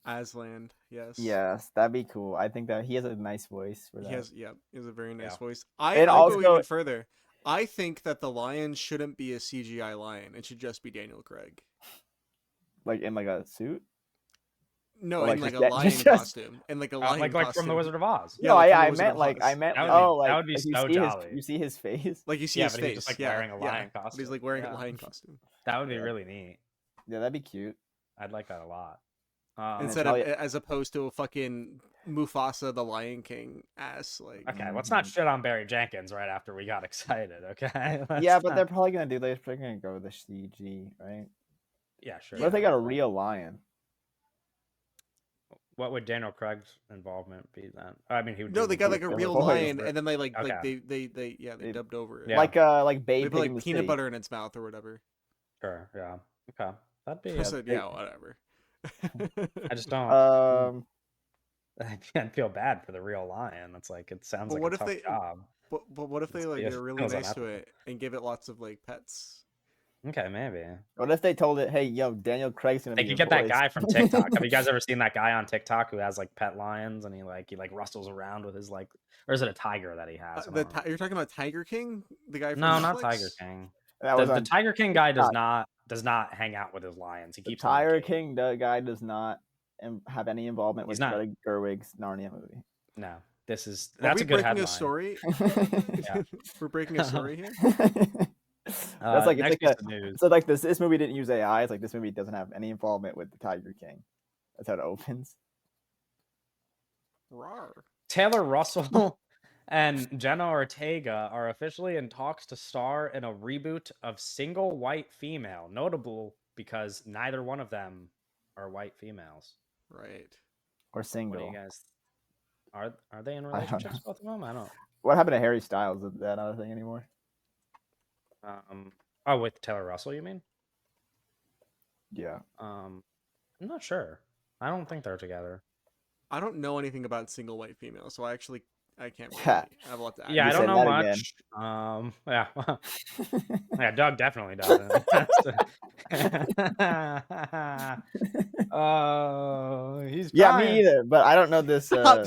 Aslan, yes. Yes, that'd be cool. I think that he has a nice voice for that. He has a very nice Yeah. voice. And I'll go also- even further. I think that the lion shouldn't be a CGI lion. It should just be Daniel Craig. Like in like a suit. No, Or in like a just- lion just- costume. In like a lion like costume. from The Wizard of Oz. Yeah, No, like from The I Wizard meant of like Oz. that would be you so see jolly. you see his face. Like you see Yeah, his but he's face. just, like, yeah, wearing a lion But he's costume. like wearing Yeah. a lion costume. That would be Yeah. really neat. Yeah, that'd be cute. I'd like that a lot. Instead of probably- as opposed to a fucking Mufasa the Lion King ass like. Okay, let's not shit on Barry Jenkins right after we got excited. Okay. Yeah, but they're probably gonna do. They're probably gonna go with the CG, right? yeah, sure. What if they got a real lion? What would Daniel Craig's involvement be then? I mean, he would. No, do they the got like a They were real boys, lion, right? and then they Okay. they dubbed over it. Yeah. Like They Babe put Pig in like the peanut City. butter in its mouth or whatever. Sure. Yeah. Okay. That'd be. I said, yeah, whatever. I just don't. I feel bad for the real lion. It's like it sounds But like what a if tough job. But what if they like Feels are really nice to unethical. it and give it lots of like pets? Okay, maybe. What if they told it, hey, yo, Daniel Craig's gonna They be could your get that voice? guy from TikTok. Have you guys ever seen that guy on TikTok who has like pet lions and he rustles around with his like, or is it a tiger that he has? I don't remember. You're talking about Tiger King, the guy from No, not Tiger Netflix? King. That The was the on Tiger King guy TikTok. does not hang out with his lions. He The keeps them in a Tiger cage. King guy does not have any involvement He's with not. Greta Gerwig's Narnia movie. No, Are that's we a good breaking a headline. story? Yeah. We're breaking a story here. That's like Next it's piece like of news. so like this movie didn't use AI. It's like this movie doesn't have any involvement with the Tiger King. That's how it opens. Rawr. Taylor Russell and Jenna Ortega are officially in talks to star in a reboot of Single White Female, notable because neither one of them are white females. Right. Or What do single. you guys are they in don't relationships, know. both of them? I don't. What happened to Harry Styles? Is that not a thing anymore? Oh, with Taylor Russell, you mean? Yeah. I'm not sure. I don't think they're together. I don't know anything about single white female, so I can't really. Yeah. I have a lot to add. Yeah, You I don't said know that much. Yeah. Yeah, Doug definitely doesn't. Oh, he's Yeah, trying. me either. But I don't know this. Stop.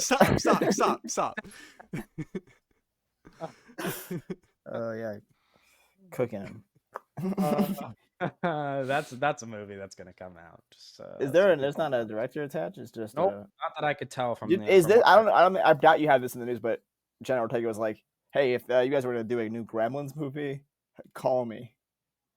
Yeah, cooking him. That's a movie that's gonna come out. Just, Is there? There's not a director attached. It's just. Nope, not that I could tell from. Is from this? what I don't. I doubt you have this in the news, but Jenna Ortega was like, "Hey, if you guys were gonna do a new Gremlins movie, call me."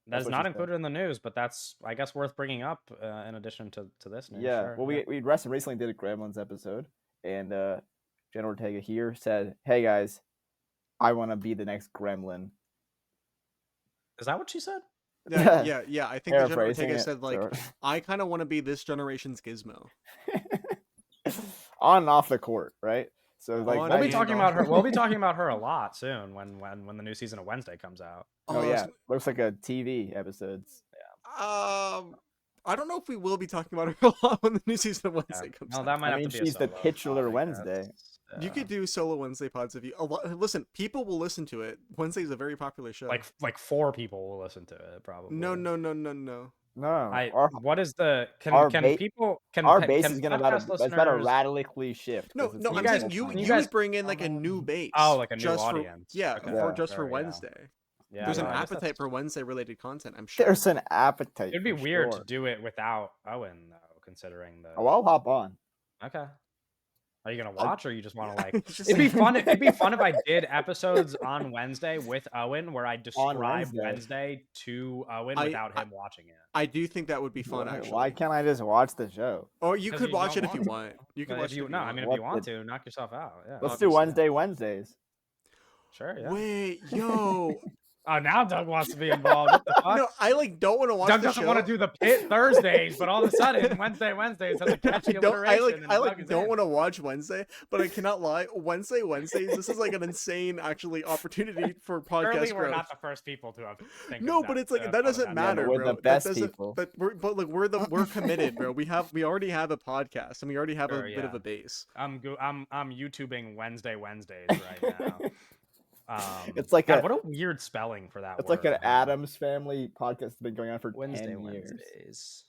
That's what not she said. included in the news, but that's I guess worth bringing up in addition to this news. Yeah. Sure, Well, yeah. we recently did a Gremlins episode, and Jenna Ortega here said, "Hey guys, I want to be the next Gremlin." Is that what she said? Yeah. I think that Jenna Paraphrasing Ortega it, said like, so- I kind of want to be this generation's Gizmo. On and off the court, right? So like, On We'll be and talking off. about her. We'll be talking about her a lot soon when the new season of Wednesday comes out. oh yeah, looks like a TV episodes. I don't know if we will be talking about her a lot when the new season of Wednesday comes No, out. that might I have mean, to be. she's the a solo titular pod, I Wednesday. guess. You could do solo Wednesday pods if you listen. People will listen to it. Wednesday's a very popular show. like 4 people will listen to it probably. No. No, What is the our can ba- people can our can base is gonna podcast it's about to listeners- radically shift. No, 'cause it's no. gonna I'm be saying full you time. you you guys- would bring in like a new base. Oh, like a new just audience. For, yeah, Okay. for Yeah. just for Sure, yeah. Wednesday. Yeah, There's no, an I guess that's- appetite for Wednesday related content. I'm sure. There's an appetite. It'd be for weird sure. to do it without Owen though, considering the. Oh, I'll hop on. Okay. Are you gonna watch, or you just want to like? It's just- It'd be fun. It'd be fun if I did episodes on Wednesday with Owen, where I describe Wednesday. Wednesday to Owen I- without him watching it. I do think that would be fun. Why- Actually, Why can't I just watch the show? Or you 'Cause could you watch it don't if you want want. You could But watch if you it. no, I mean, if What you want the- to, knock yourself out. Yeah. Let's do obviously. Wednesdays. Sure. Yeah. Wait, yo. Oh, now Doug wants to be involved. What the fuck? No, I like don't want to watch Doug the doesn't show. want to do the pit Thursdays, but all of a sudden Wednesdays has a catchy I alliteration. and Doug is don't in. want to watch Wednesday, but I cannot lie. Wednesdays. This is like an insane, actually, opportunity for podcast Surely we're growth. not the first people to have. think No, of but it's like thought that of doesn't matter, but we're bro. the best that doesn't, people. But we're committed, bro. We already have a podcast, and we already have Sure, a bit of yeah. a base. I'm YouTubing Wednesdays right now. It's like God, a- what a weird spelling for that. It's like word, an man. Adams Family podcast that's been going on for Wednesday 10 years. Wednesdays.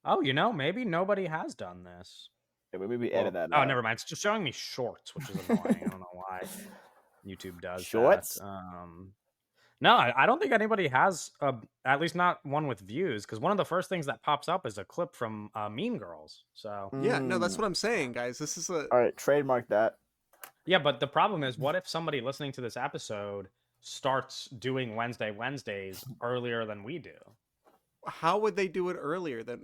Oh, maybe nobody has done this. Yeah, maybe edit that. Oh, out. never mind. It's just showing me shorts, which is annoying. I don't know why YouTube does Shorts? that. No, I don't think anybody has, at least not one with views, because one of the first things that pops up is a clip from Mean Girls. So Yeah, no, that's what I'm saying, guys. This is a All right, trademark that. yeah, but the problem is, what if somebody listening to this episode starts doing Wednesdays earlier than we do? how would they do it earlier? Then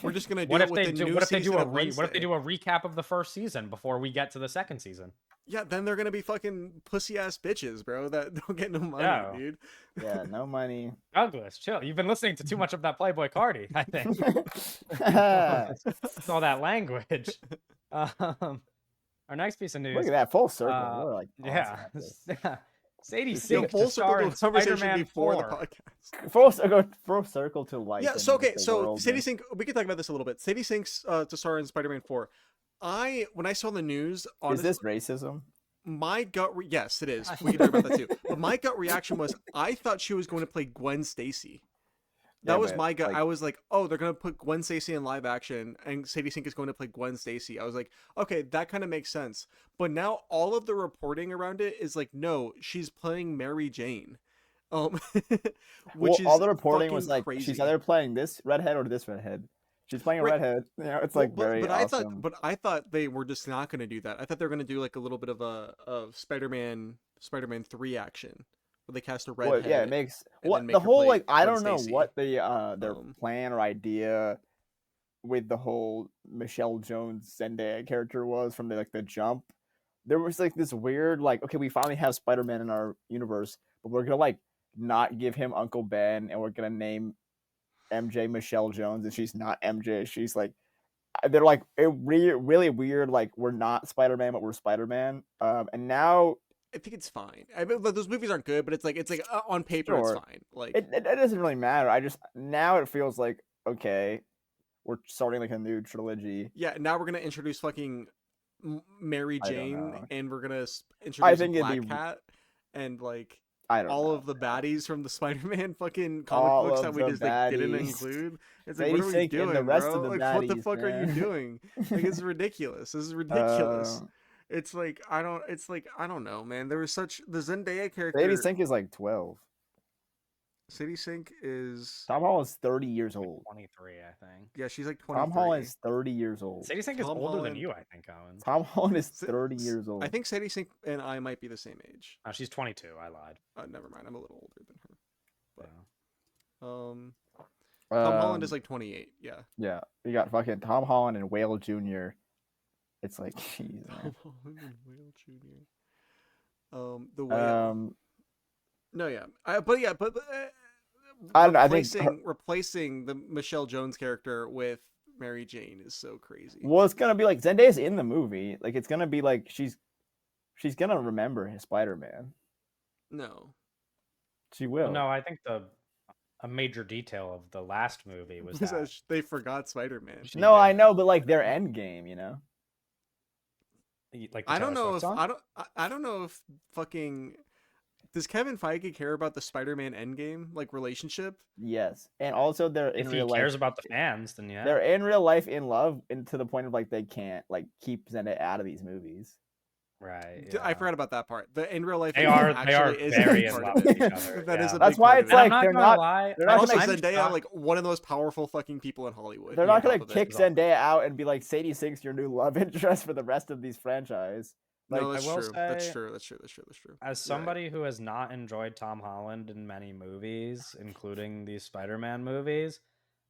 we're just gonna do What it if with they the do? new What if they do season a of what if they Wednesday. do a recap of the first season before we get to the second season? Yeah, then they're gonna be fucking pussy ass bitches, bro. That don't get no money, Yeah. dude. Yeah, no money. Douglas, chill. You've been listening to too much of that Playboy Cardi, I think. It's all that language. Our next piece of news. Look at that full circle. We're like Yeah. awesome. Sadie It's Sink Full to star circle in to the conversation Spider-Man before the 4. podcast. Full circle to life. Yeah, and so okay, the so world Sadie and- Sink, we can talk about this a little bit. Sadie Sink's to star in Spider-Man 4. When I saw the news, Is honestly, this racism? my yes, it is. We can talk about that too. But my gut reaction was I thought she was going to play Gwen Stacy. That Yeah, was but my gut. like, I was like, oh, they're gonna put Gwen Stacy in live action, and Sadie Sink is going to play Gwen Stacy. I was like, okay, that kind of makes sense. But now all of the reporting around it is like, no, she's playing Mary Jane, um, well, which all is the reporting was fucking like she's crazy. either playing this redhead or this redhead. She's playing a Right. redhead. You know, it's Well, like very awesome. but I thought they were just not going to do that. I thought they were going to do like a little bit of a of Spider-Man 3 action where they cast a Well, yeah, it redhead makes and what then the make her whole play like I Gwen don't know Stacy. what their Um, plan or idea with the whole Michelle Jones Zendaya character was from the jump. There was like this weird like okay, we finally have Spider-Man in our universe, but we're gonna like not give him Uncle Ben, and we're gonna name MJ Michelle Jones, and she's not MJ. She's like they're like really weird. Like we're not Spider-Man, but we're Spider-Man. And now I think it's fine. I mean, like, those movies aren't good, but it's like on paper it's sure, fine. Like it doesn't really matter. I just now it feels like okay, we're starting like a new trilogy. yeah, now we're gonna introduce fucking Mary I don't Jane, know. and we're gonna I introduce think it'd Black be Cat, and like I don't all know. of the baddies from the Spider-Man fucking comic All books that of we the just like didn't baddies. include. It's like, what Sadie are we Sink and the doing, rest of bro? the Like, what the baddies, fuck are you man. doing? Like, it's ridiculous. This is uh, ridiculous. It's like I don't. It's like I don't know, man. There was such the Zendaya Sadie character. Sink is like 12. City Sink is Tom Holland's 30 years Like old. 23, I think. yeah, she's like Tom Holland 23. is 30 years old. Sadie Sink is Tom older than Holland. you, I think, Owen. Tom Holland is S- 30 years I old. think Sadie Sink and I might be the same age. Oh, she's 22. I lied. Never mind. I'm a little older than her. Yeah. But Tom Holland is Um, like 28. Yeah. yeah, you got fucking Tom Holland and Whale Jr. It's like, jeez, man. Tom Holland and Whale Jr. The Whale. No, yeah. But I don't know. I think replacing the Michelle Jones character with Mary Jane is so crazy. well, it's gonna be like Zendaya's in the movie. Like it's gonna be like she's gonna remember his Spider-Man. No. She will. No, I think a major detail of the last movie was that They forgot Spider-Man. she No, I didn't. know, but like their end game, you know. Like the I don't Taylor know Swift if song? I don't know if fucking does Kevin Feige care about the Spider-Man Endgame like relationship? Yes, and also they're in If he real life. cares about the fans, then yeah. They're in real life in love, and to the point of like they can't like keep Zendaya out of these movies. Right. I Yeah. forgot about that part. The in real life They endgame are actually is a very big in part love of with it. each other. That is yeah. a That's big why part it's of it. And I'm like not they're gonna not. lie. They're And not also gonna. I'm Zendaya, shocked. like one of the most powerful fucking people in Hollywood. They're on not gonna top of it. kick It's awesome. Zendaya out and be like Sadie Sink's your new love interest for the rest of these franchise. Like, No, that's I will true. That's say- true. That's true. That's true. That's true. As You're right. somebody who has not enjoyed Tom Holland in many movies, including these Spider-Man movies,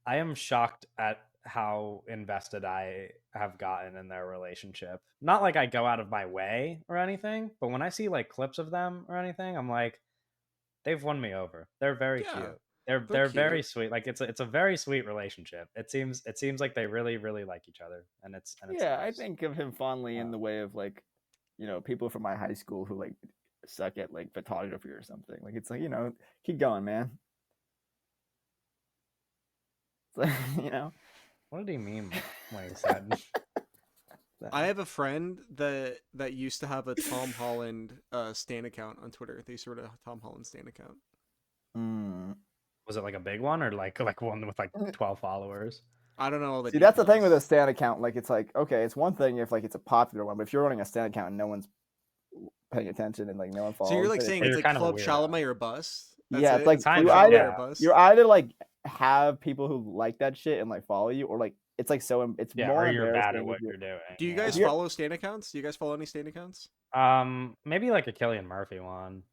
I am shocked at how invested I have gotten in their relationship. Not like I go out of my way or anything, but when I see like clips of them or anything, I'm like, they've won me over. They're very Yeah, cute. they're They're very cute. sweet. Like it's a very sweet relationship. It seems like they really like each other, and it's yeah, I nice. think of him fondly in Uh, the way of like, you know, people from my high school who like suck at like photography or something. Like it's like keep going, man. It's like, What did he mean when he said that? I have a friend that used to have a Tom Holland stan account on Twitter. They used to run a Tom Holland stan account. Mm. Was it like a big one or like one with like 12 followers? I don't know all the See, that's the thing with a details. Stan account. Like, it's like, okay, it's one thing if like it's a popular one, but if you're running a Stan account and no one's paying attention and like no one follows, So you're like then saying You're it's like kind of a Club weirdo. Chalamet or bust? yeah, it's it? like kind you of, either yeah. Bust? you're either like have people who like that shit and like follow you, or like it's like it's Yeah, more or you're bad embarrassing at if what you're. you're doing. Do you yeah. guys You're- follow stan accounts? Do you guys follow any stan accounts? Maybe like a Cillian Murphy one.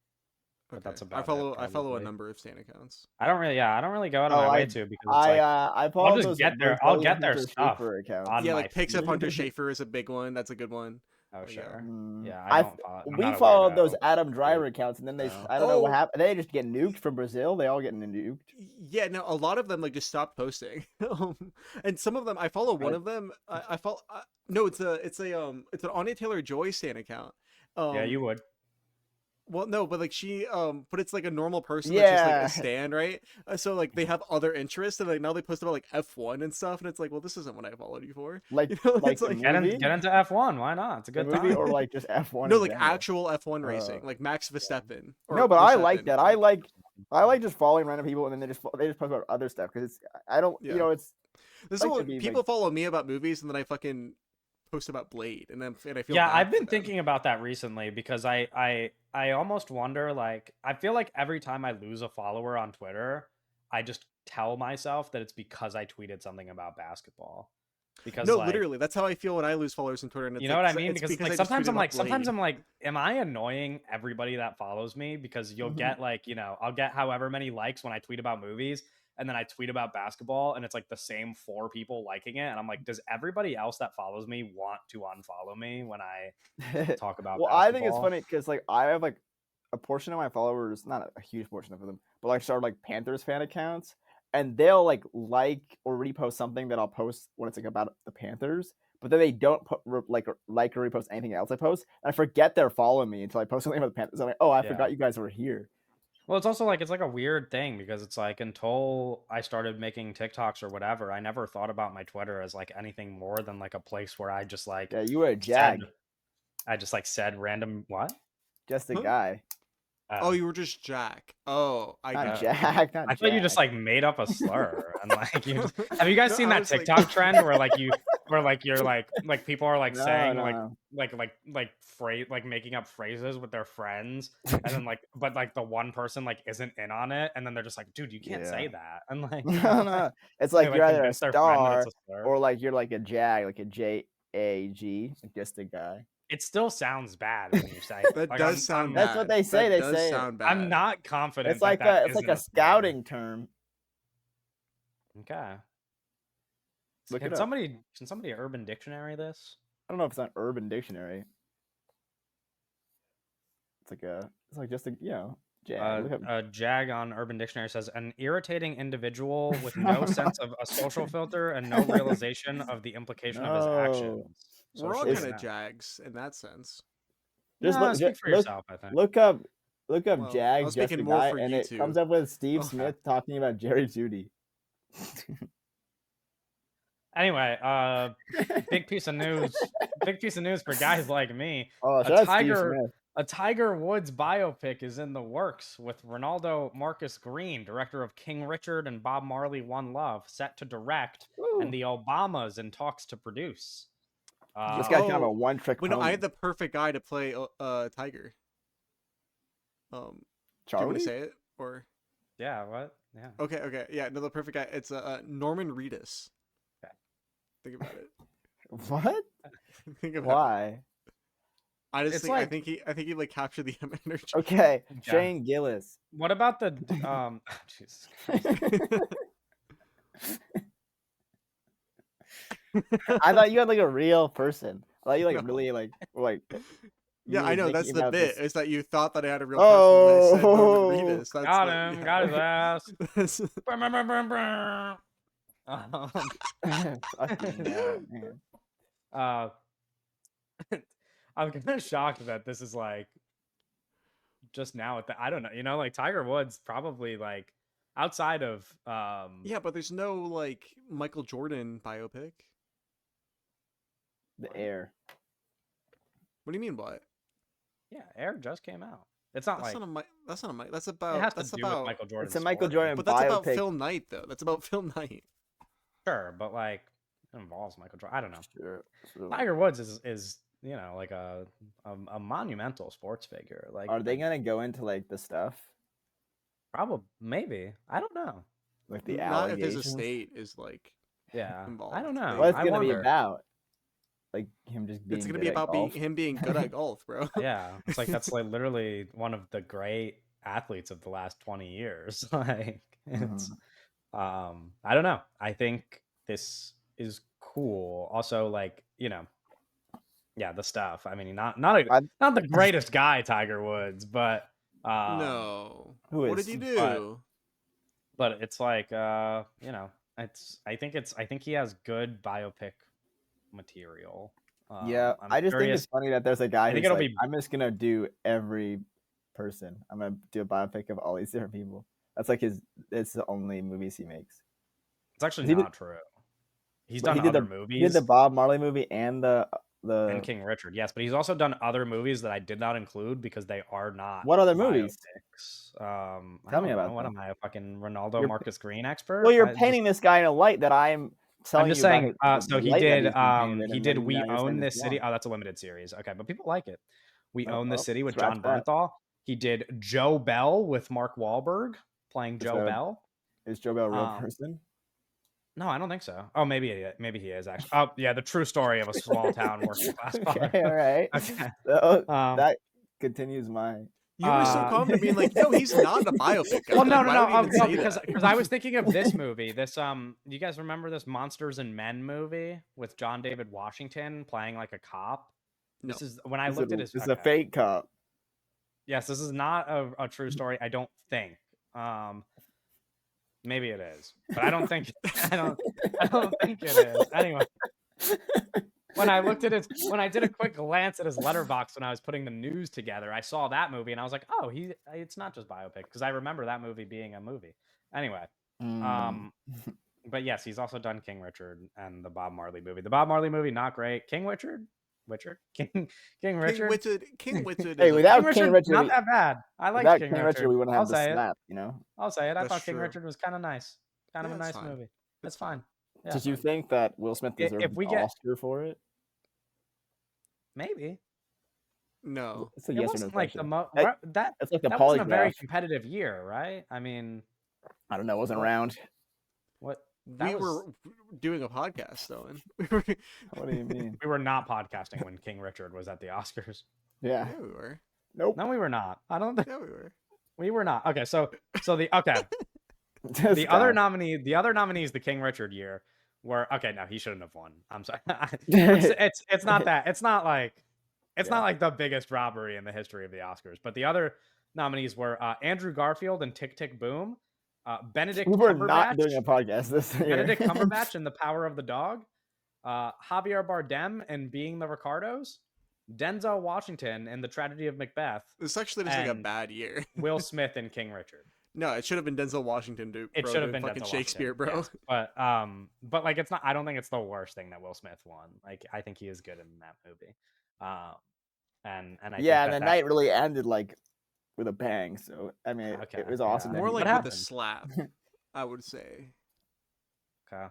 But Okay. that's I about follow it, I follow a probably. number of stan accounts. I don't really go out of Oh, my way I- to because it's like I follow just those. get their- those I'll Dozen get their Hunter stuff Schaefer accounts. on Yeah, my like Picks of feed. Hunter Schaefer is a big one. That's a good one. Oh Yeah. sure. Mm. Yeah, I don't follow. I'm We not a followed weirdo. those Adam Driver accounts, and then they No. I don't know what Oh. happened. They just get nuked from Brazil. They all get nuked. Yeah, no, a lot of them like just stopped posting, and some of them I follow. One Right. of them I follow. No, it's an Anya Taylor-Joy stan account. Yeah, you would. Well, no, but like but it's like a normal person that's just like Yeah. a stan, right? So like they have other interests, and like now they post about like F1 and stuff, and it's like, well, this isn't what I followed you for. Like You know, like it's the like movie, Get into F1. Why not? It's a the good movie, time. or like just F1 no, in like general. actual F1 racing, like Max Yeah. Verstappen No, or but I like Verstappen. that. I like just following random people, and then they just post about other stuff because it's I don't Yeah, it's this is like to what be like people follow me about movies, and then I fucking post about Blade, and I feel Yeah, bad I've for been them. thinking about that recently because I almost wonder, like, I feel like every time I lose a follower on Twitter, I just tell myself that it's because I tweeted something about basketball. Because No, like, literally, that's how I feel when I lose followers on Twitter, and you it's know like what I mean? it's Because because like I just tweeted about sometimes Blade. I'm like, am I annoying everybody that follows me? Because you'll Mhm. get like, I'll get however many likes when I tweet about movies, and then I tweet about basketball, and it's like the same 4 people liking it, and I'm like, does everybody else that follows me want to unfollow me when I talk about Well, I think it's basketball? funny because like I have like a portion of my followers, not a huge portion of them, but like started like Panthers fan accounts, and they'll like or repost something that I'll post when it's like about the Panthers, but then they don't put like or repost anything else I post, and I forget they're following me until I post something about the Panthers. I'm like, oh, I Yeah. forgot you guys were here. Well, it's also like it's like a weird thing because it's like until I started making TikToks or whatever, I never thought about my Twitter as like anything more than like a place where I just like Yeah, you were a said Jag, I just like said random what? just a Huh? guy, Oh, Uh, you were just Jack. Oh, I not got uh, you. Jag, not I thought you just Jag. like made up a slur and like have you guys No, seen I that was like, TikTok trend where like where like you're like people are like No, saying no, no. like phrase like making up phrases with their friends and then like but like the one person like isn't in on it and then they're just like, dude, you can't Yeah. say that, and like No, no. It's they like you're like either a convince their friend that it's star a slur. or like you're like a Jag, like a JAG, like just a guy. It still sounds bad when you say it. that Like does sound That's what bad. they say. That They does say it. sound I'm bad. not confident that that It's like isn't a a slur. scouting term. Okay. Look it Can up. somebody Urban Dictionary this? I don't know if it's on Urban Dictionary. It's like just a Jag. Look up. Jag on Urban Dictionary says an irritating individual with no sense of a social filter and no realization of the implication of his actions. No, We're all Socially kind it's of inept. Jags in that sense. just Nah, speak for look yourself, I think. look up look up Well, I Jag, was just speaking a more guy, for and you it comes two. up with Steve Okay. Smith talking about Jerry Judy. Anyway, big piece of news. Big piece of news for guys like me. Oh, A shout out Steve Tiger Smith. a Tiger Woods biopic is in the works with Ronaldo Marcus Green, director of King Richard and Bob Marley One Love, set to direct, and Woo. the Obamas in talks to produce. This guy's kind of a Oh, one-trick wait, no, I pony. had the perfect guy to play Tiger. Do you want to Charlie? say it or? Yeah, what? Yeah. Okay, yeah, no, the perfect guy. It's Norman Reedus. Okay. Think about it. What? Think about it. Why? I just It's think like I think he like captured the energy. Okay, yeah. Shane Gillis. What about the Jesus Christ. I thought you had like a real person. I thought you like No. really like Yeah, you I was know thinking that's the about bit. this. Is that you thought that I had a real person when I said Norman Oh, Reedus? That's Got like him, got his ass. That's- Brr, brr, brr, brr, brr. Um, fucking hell, man. uh, I'm kind of shocked that this is like just now at the I don't know, like Tiger Woods probably like outside of yeah, but there's no like Michael Jordan biopic. The air. What do you mean by it? yeah, Air just came out. It's not That's like not a that's not a That's it about has to do with Michael It's Jordan's a Michael story. Jordan but that's about biopic. Phil Knight though. That's about Phil Knight. Sure, but like it involves Michael Jordan. I don't know. Sure. Tiger Woods is like a monumental sports figure. Like Are they gonna go into like the stuff, probably maybe I don't know. like the Not if his allegations? estate is like Yeah, involved. I don't know. What it's I gonna be wonder. about? Like him just being It's gonna good be at about golf. him being good at golf, bro. Yeah, it's like that's like literally one of the great athletes of the last 20 years. Like it's I don't know. I think this is cool. Also, like, yeah, the stuff. I mean, I, not the greatest guy, Tiger Woods, but No. Who What is? did you but do? but it's like I think he has good biopic material. yeah, I'm I just think it's curious. funny that there's a guy I think who's it'll like, be I'm just gonna do every person. I'm gonna do a biopic of all these different people. That's like it's the only movies he makes. It's actually He did, not true. He's but done other he did the movies Bob Marley movie and and the King Richard, yes, but he's also done other movies that I did not include because they are not what other movies? biopics. I Tell me don't know. about What them. am I, a fucking Ronaldo You're Marcus Green well, expert? you're painting this guy in a light that I'm I'm telling just you about saying. the So light that he's been painted in, he and did then We now you're saying Own it's This City. wrong. Oh, that's a limited series. Okay, but people like it. We Oh, Own This well, City with scratch John that. Bernthal. He did Joe Bell with Mark Wahlberg playing Joe Bell. Is Joe Bell a real person? No, I don't think so. Oh, maybe he is actually. Oh, yeah, the true story of a small town working class father. Okay, all right. Okay. So, that continues my. You were so calm to being like, no, he's not a biopic guy. Well, no, Like, no, why no. would you even No, say because that? I was thinking of this movie. This you guys remember this Monsters and Men movie with John David Washington playing like a cop? No. This is when I looked at his. It's a fake cop. Yes, this is not a true story. I don't think. Maybe it is, but I don't think. I don't think it is. Anyway, when I did a quick glance at his letterbox when I was putting the news together, I saw that movie and I was like, oh, it's not just biopic, because I remember that movie being a movie. Anyway, but yes, he's also done King Richard and the Bob Marley movie. The Bob Marley movie, not great. King Richard. King Richard. King Richard. Hey, without King King Richard, Richard, not that bad. I like without King King Richard, Richard. we wouldn't I'll have the say it. slap, you know. I'll say it. I That's thought King true. Richard was kind of nice. Kind of Yeah, a nice fine. movie. It's fine. fine. Yeah. Did you think that Will Smith deserved if we an get Oscar for it? maybe No. It's a it yes or no wasn't like question. that. It's like the That wasn't a very polygraph. competitive year, right? I mean, I don't know. It wasn't What? around. what We were doing a podcast though, and What do you mean? we were not podcasting when King Richard was at the Oscars. Yeah. yeah, we were. Nope. No, we were not. I don't think Yeah, we were. we were not. Okay, so the This the guy. other nominees the King Richard year were okay. No, he shouldn't have won. I'm sorry. It's not that. It's not like the biggest robbery in the history of the Oscars. But the other nominees were Andrew Garfield and Tick Tick Boom, Benedict We were Cumberbatch, not doing a podcast this year. Benedict Cumberbatch and The Power of the Dog, Javier Bardem and Being the Ricardos, Denzel Washington and The Tragedy of Macbeth, It's actually just like a and bad year. Will Smith and King Richard. No, it should have been Denzel Washington, dude. It bro, should have doing been fucking Denzel Shakespeare, Washington, bro. yes. But like it's not. I don't think it's the worst thing that Will Smith won. Like I think he is good in that movie. And I Yeah, think and the night really ended like with a bang. So I mean, Okay, it was yeah. awesome. that More he- like What with a happened? slap, I would say. Okay.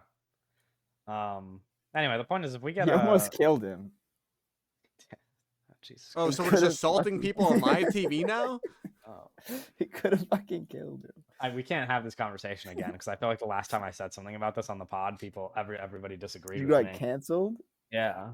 Anyway, the point is, if we get he almost killed him. Jesus. Oh, He so we're could've just assaulting people on live TV now? Oh. He could have fucking killed him. We can't have this conversation again because I feel like the last time I said something about this on the pod, everybody disagreed You with got me. canceled? Yeah.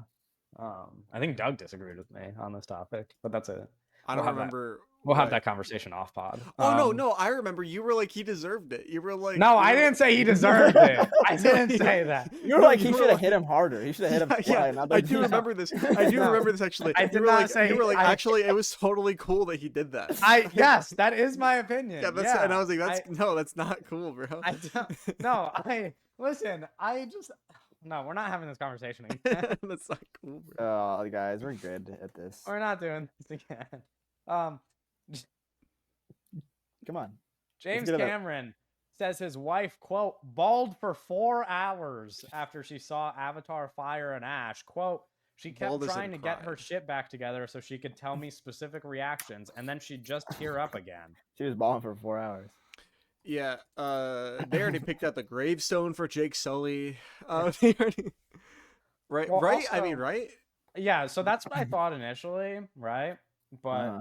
I think Doug disagreed with me on this topic, but that's it. I We'll don't have that. remember. We'll have what- that conversation off pod. Oh no, I remember. You were like, he deserved it. You were like, No, you I were- didn't say he deserved it. I didn't say that. You were No, like, you he were should have like- hit him harder. He should have hit him. Yeah, not I like- do remember this. I do No. remember this actually. I You did were not like, say- you were like, I- actually, it was totally cool that he did that. Yes, that is my opinion. Yeah, Yeah, and I was like, that's not cool, bro. Listen, no, we're not having this conversation again. That's not cool, bro. Oh, guys, we're good at this. We're not doing this again. Come on. James get it up. Cameron says his wife, quote, bawled for 4 hours after she saw Avatar Fire and Ash. Quote, she kept Bawled as in trying to get her cried. shit back together so she could tell me specific reactions, and then she'd just tear up again. She was balling for 4 hours. Yeah, they already picked out the gravestone for Jake Sully. They already... Right, Well, right? I also- mean, right? Yeah, so that's what I thought initially, right? But Uh-huh.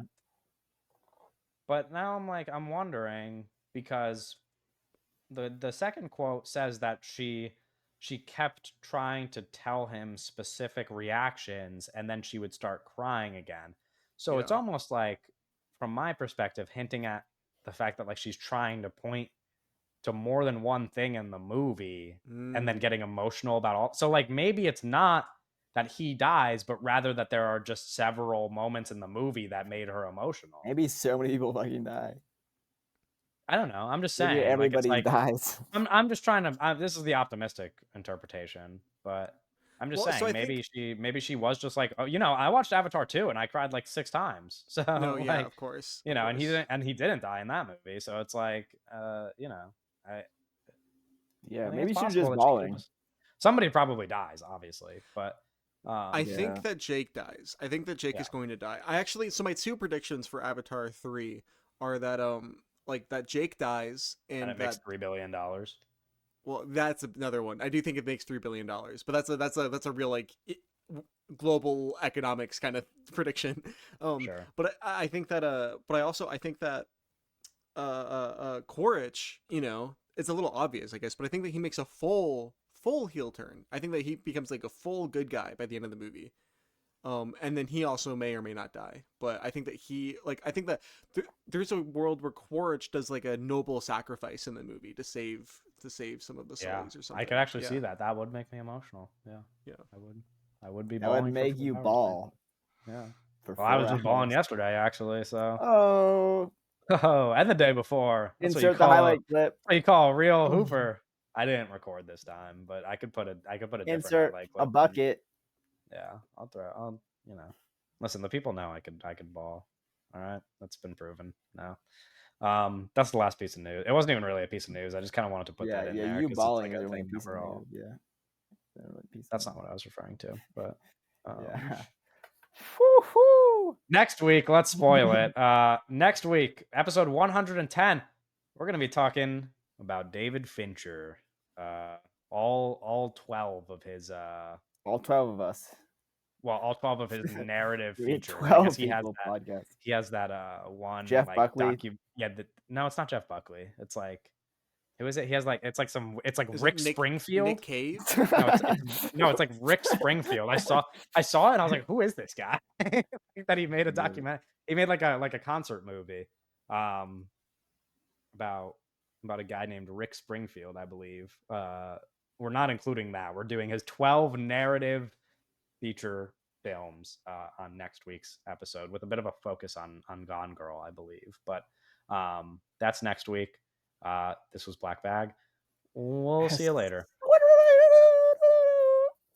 but now I'm wondering because the second quote says that she kept trying to tell him specific reactions and then she would start crying again. So it's Yeah. almost like, from my perspective, hinting at the fact that like she's trying to point to more than one thing in the movie and then getting emotional about all. So like maybe it's not that he dies, but rather that there are just several moments in the movie that made her emotional. Maybe so many people fucking die. I don't know. I'm just Maybe saying. everybody dies. I'm just trying to. This is the optimistic interpretation, but I'm just Well, so saying, I think maybe she was just like, oh, I watched Avatar 2 and I cried like 6 times. So no, yeah, like, of course, and he didn't die in that movie. So it's like, I Yeah, I think it's maybe she was possible just that she bawling. was. Somebody probably dies, obviously, but I Yeah. think that Jake dies. I think that Jake yeah, is going to die. So my two predictions for Avatar 3 are that like that Jake dies and and it makes that, $3 billion. well, that's another one. I do think it makes $3 billion, but that's a real like global economics kind of prediction. Sure. But I think that I think that Quaritch, it's a little obvious, I guess, but I think that he makes a full heel turn. I think that he becomes like a full good guy by the end of the movie. And then he also may or may not die, but I think that I think that there's a world where Quaritch does like a noble sacrifice in the movie to save some of the Yeah, souls or I something. could actually Yeah, see that. That would make me emotional. Yeah, yeah. I would. I would be That would bawling for make 4 you hours straight. ball Yeah. for Well, I was 4 just balling hours. yesterday, actually. So, Oh, oh, and the day before. insert the highlight clip. What you call a real hooper. I didn't record this time, but I could put a different Insert highlight a clip in. bucket. Yeah, listen, the people know I could ball. All right, that's been proven now. That's the last piece of news. It wasn't even really a piece of news. I just kind of wanted to put Yeah, that in yeah, there you because it's balling like is a only a thing piece of overall. news. Yeah, piece of That's news. not what I was referring to, but Yeah. Woo-hoo! next week, let's spoil it. Next week, episode 110, we're gonna be talking about David Fincher. All 12 of his All 12 of us. well, all 12 of his narrative We had features. I guess 12 people podcast. he has that one Jeff like Buckley. no, it's not Jeff Buckley. It's like who is it? He has like it's like Is it Rick Nick Springfield. Cave? No, it's like Rick Springfield. I saw it and I was like, who is this guy? That he made a Yeah. document. He made like a concert movie about a guy named Rick Springfield, I believe. We're not including that. We're doing his 12 narrative feature films on next week's episode with a bit of a focus on Gone Girl, I believe. But that's next week. This was Black Bag. We'll see you later.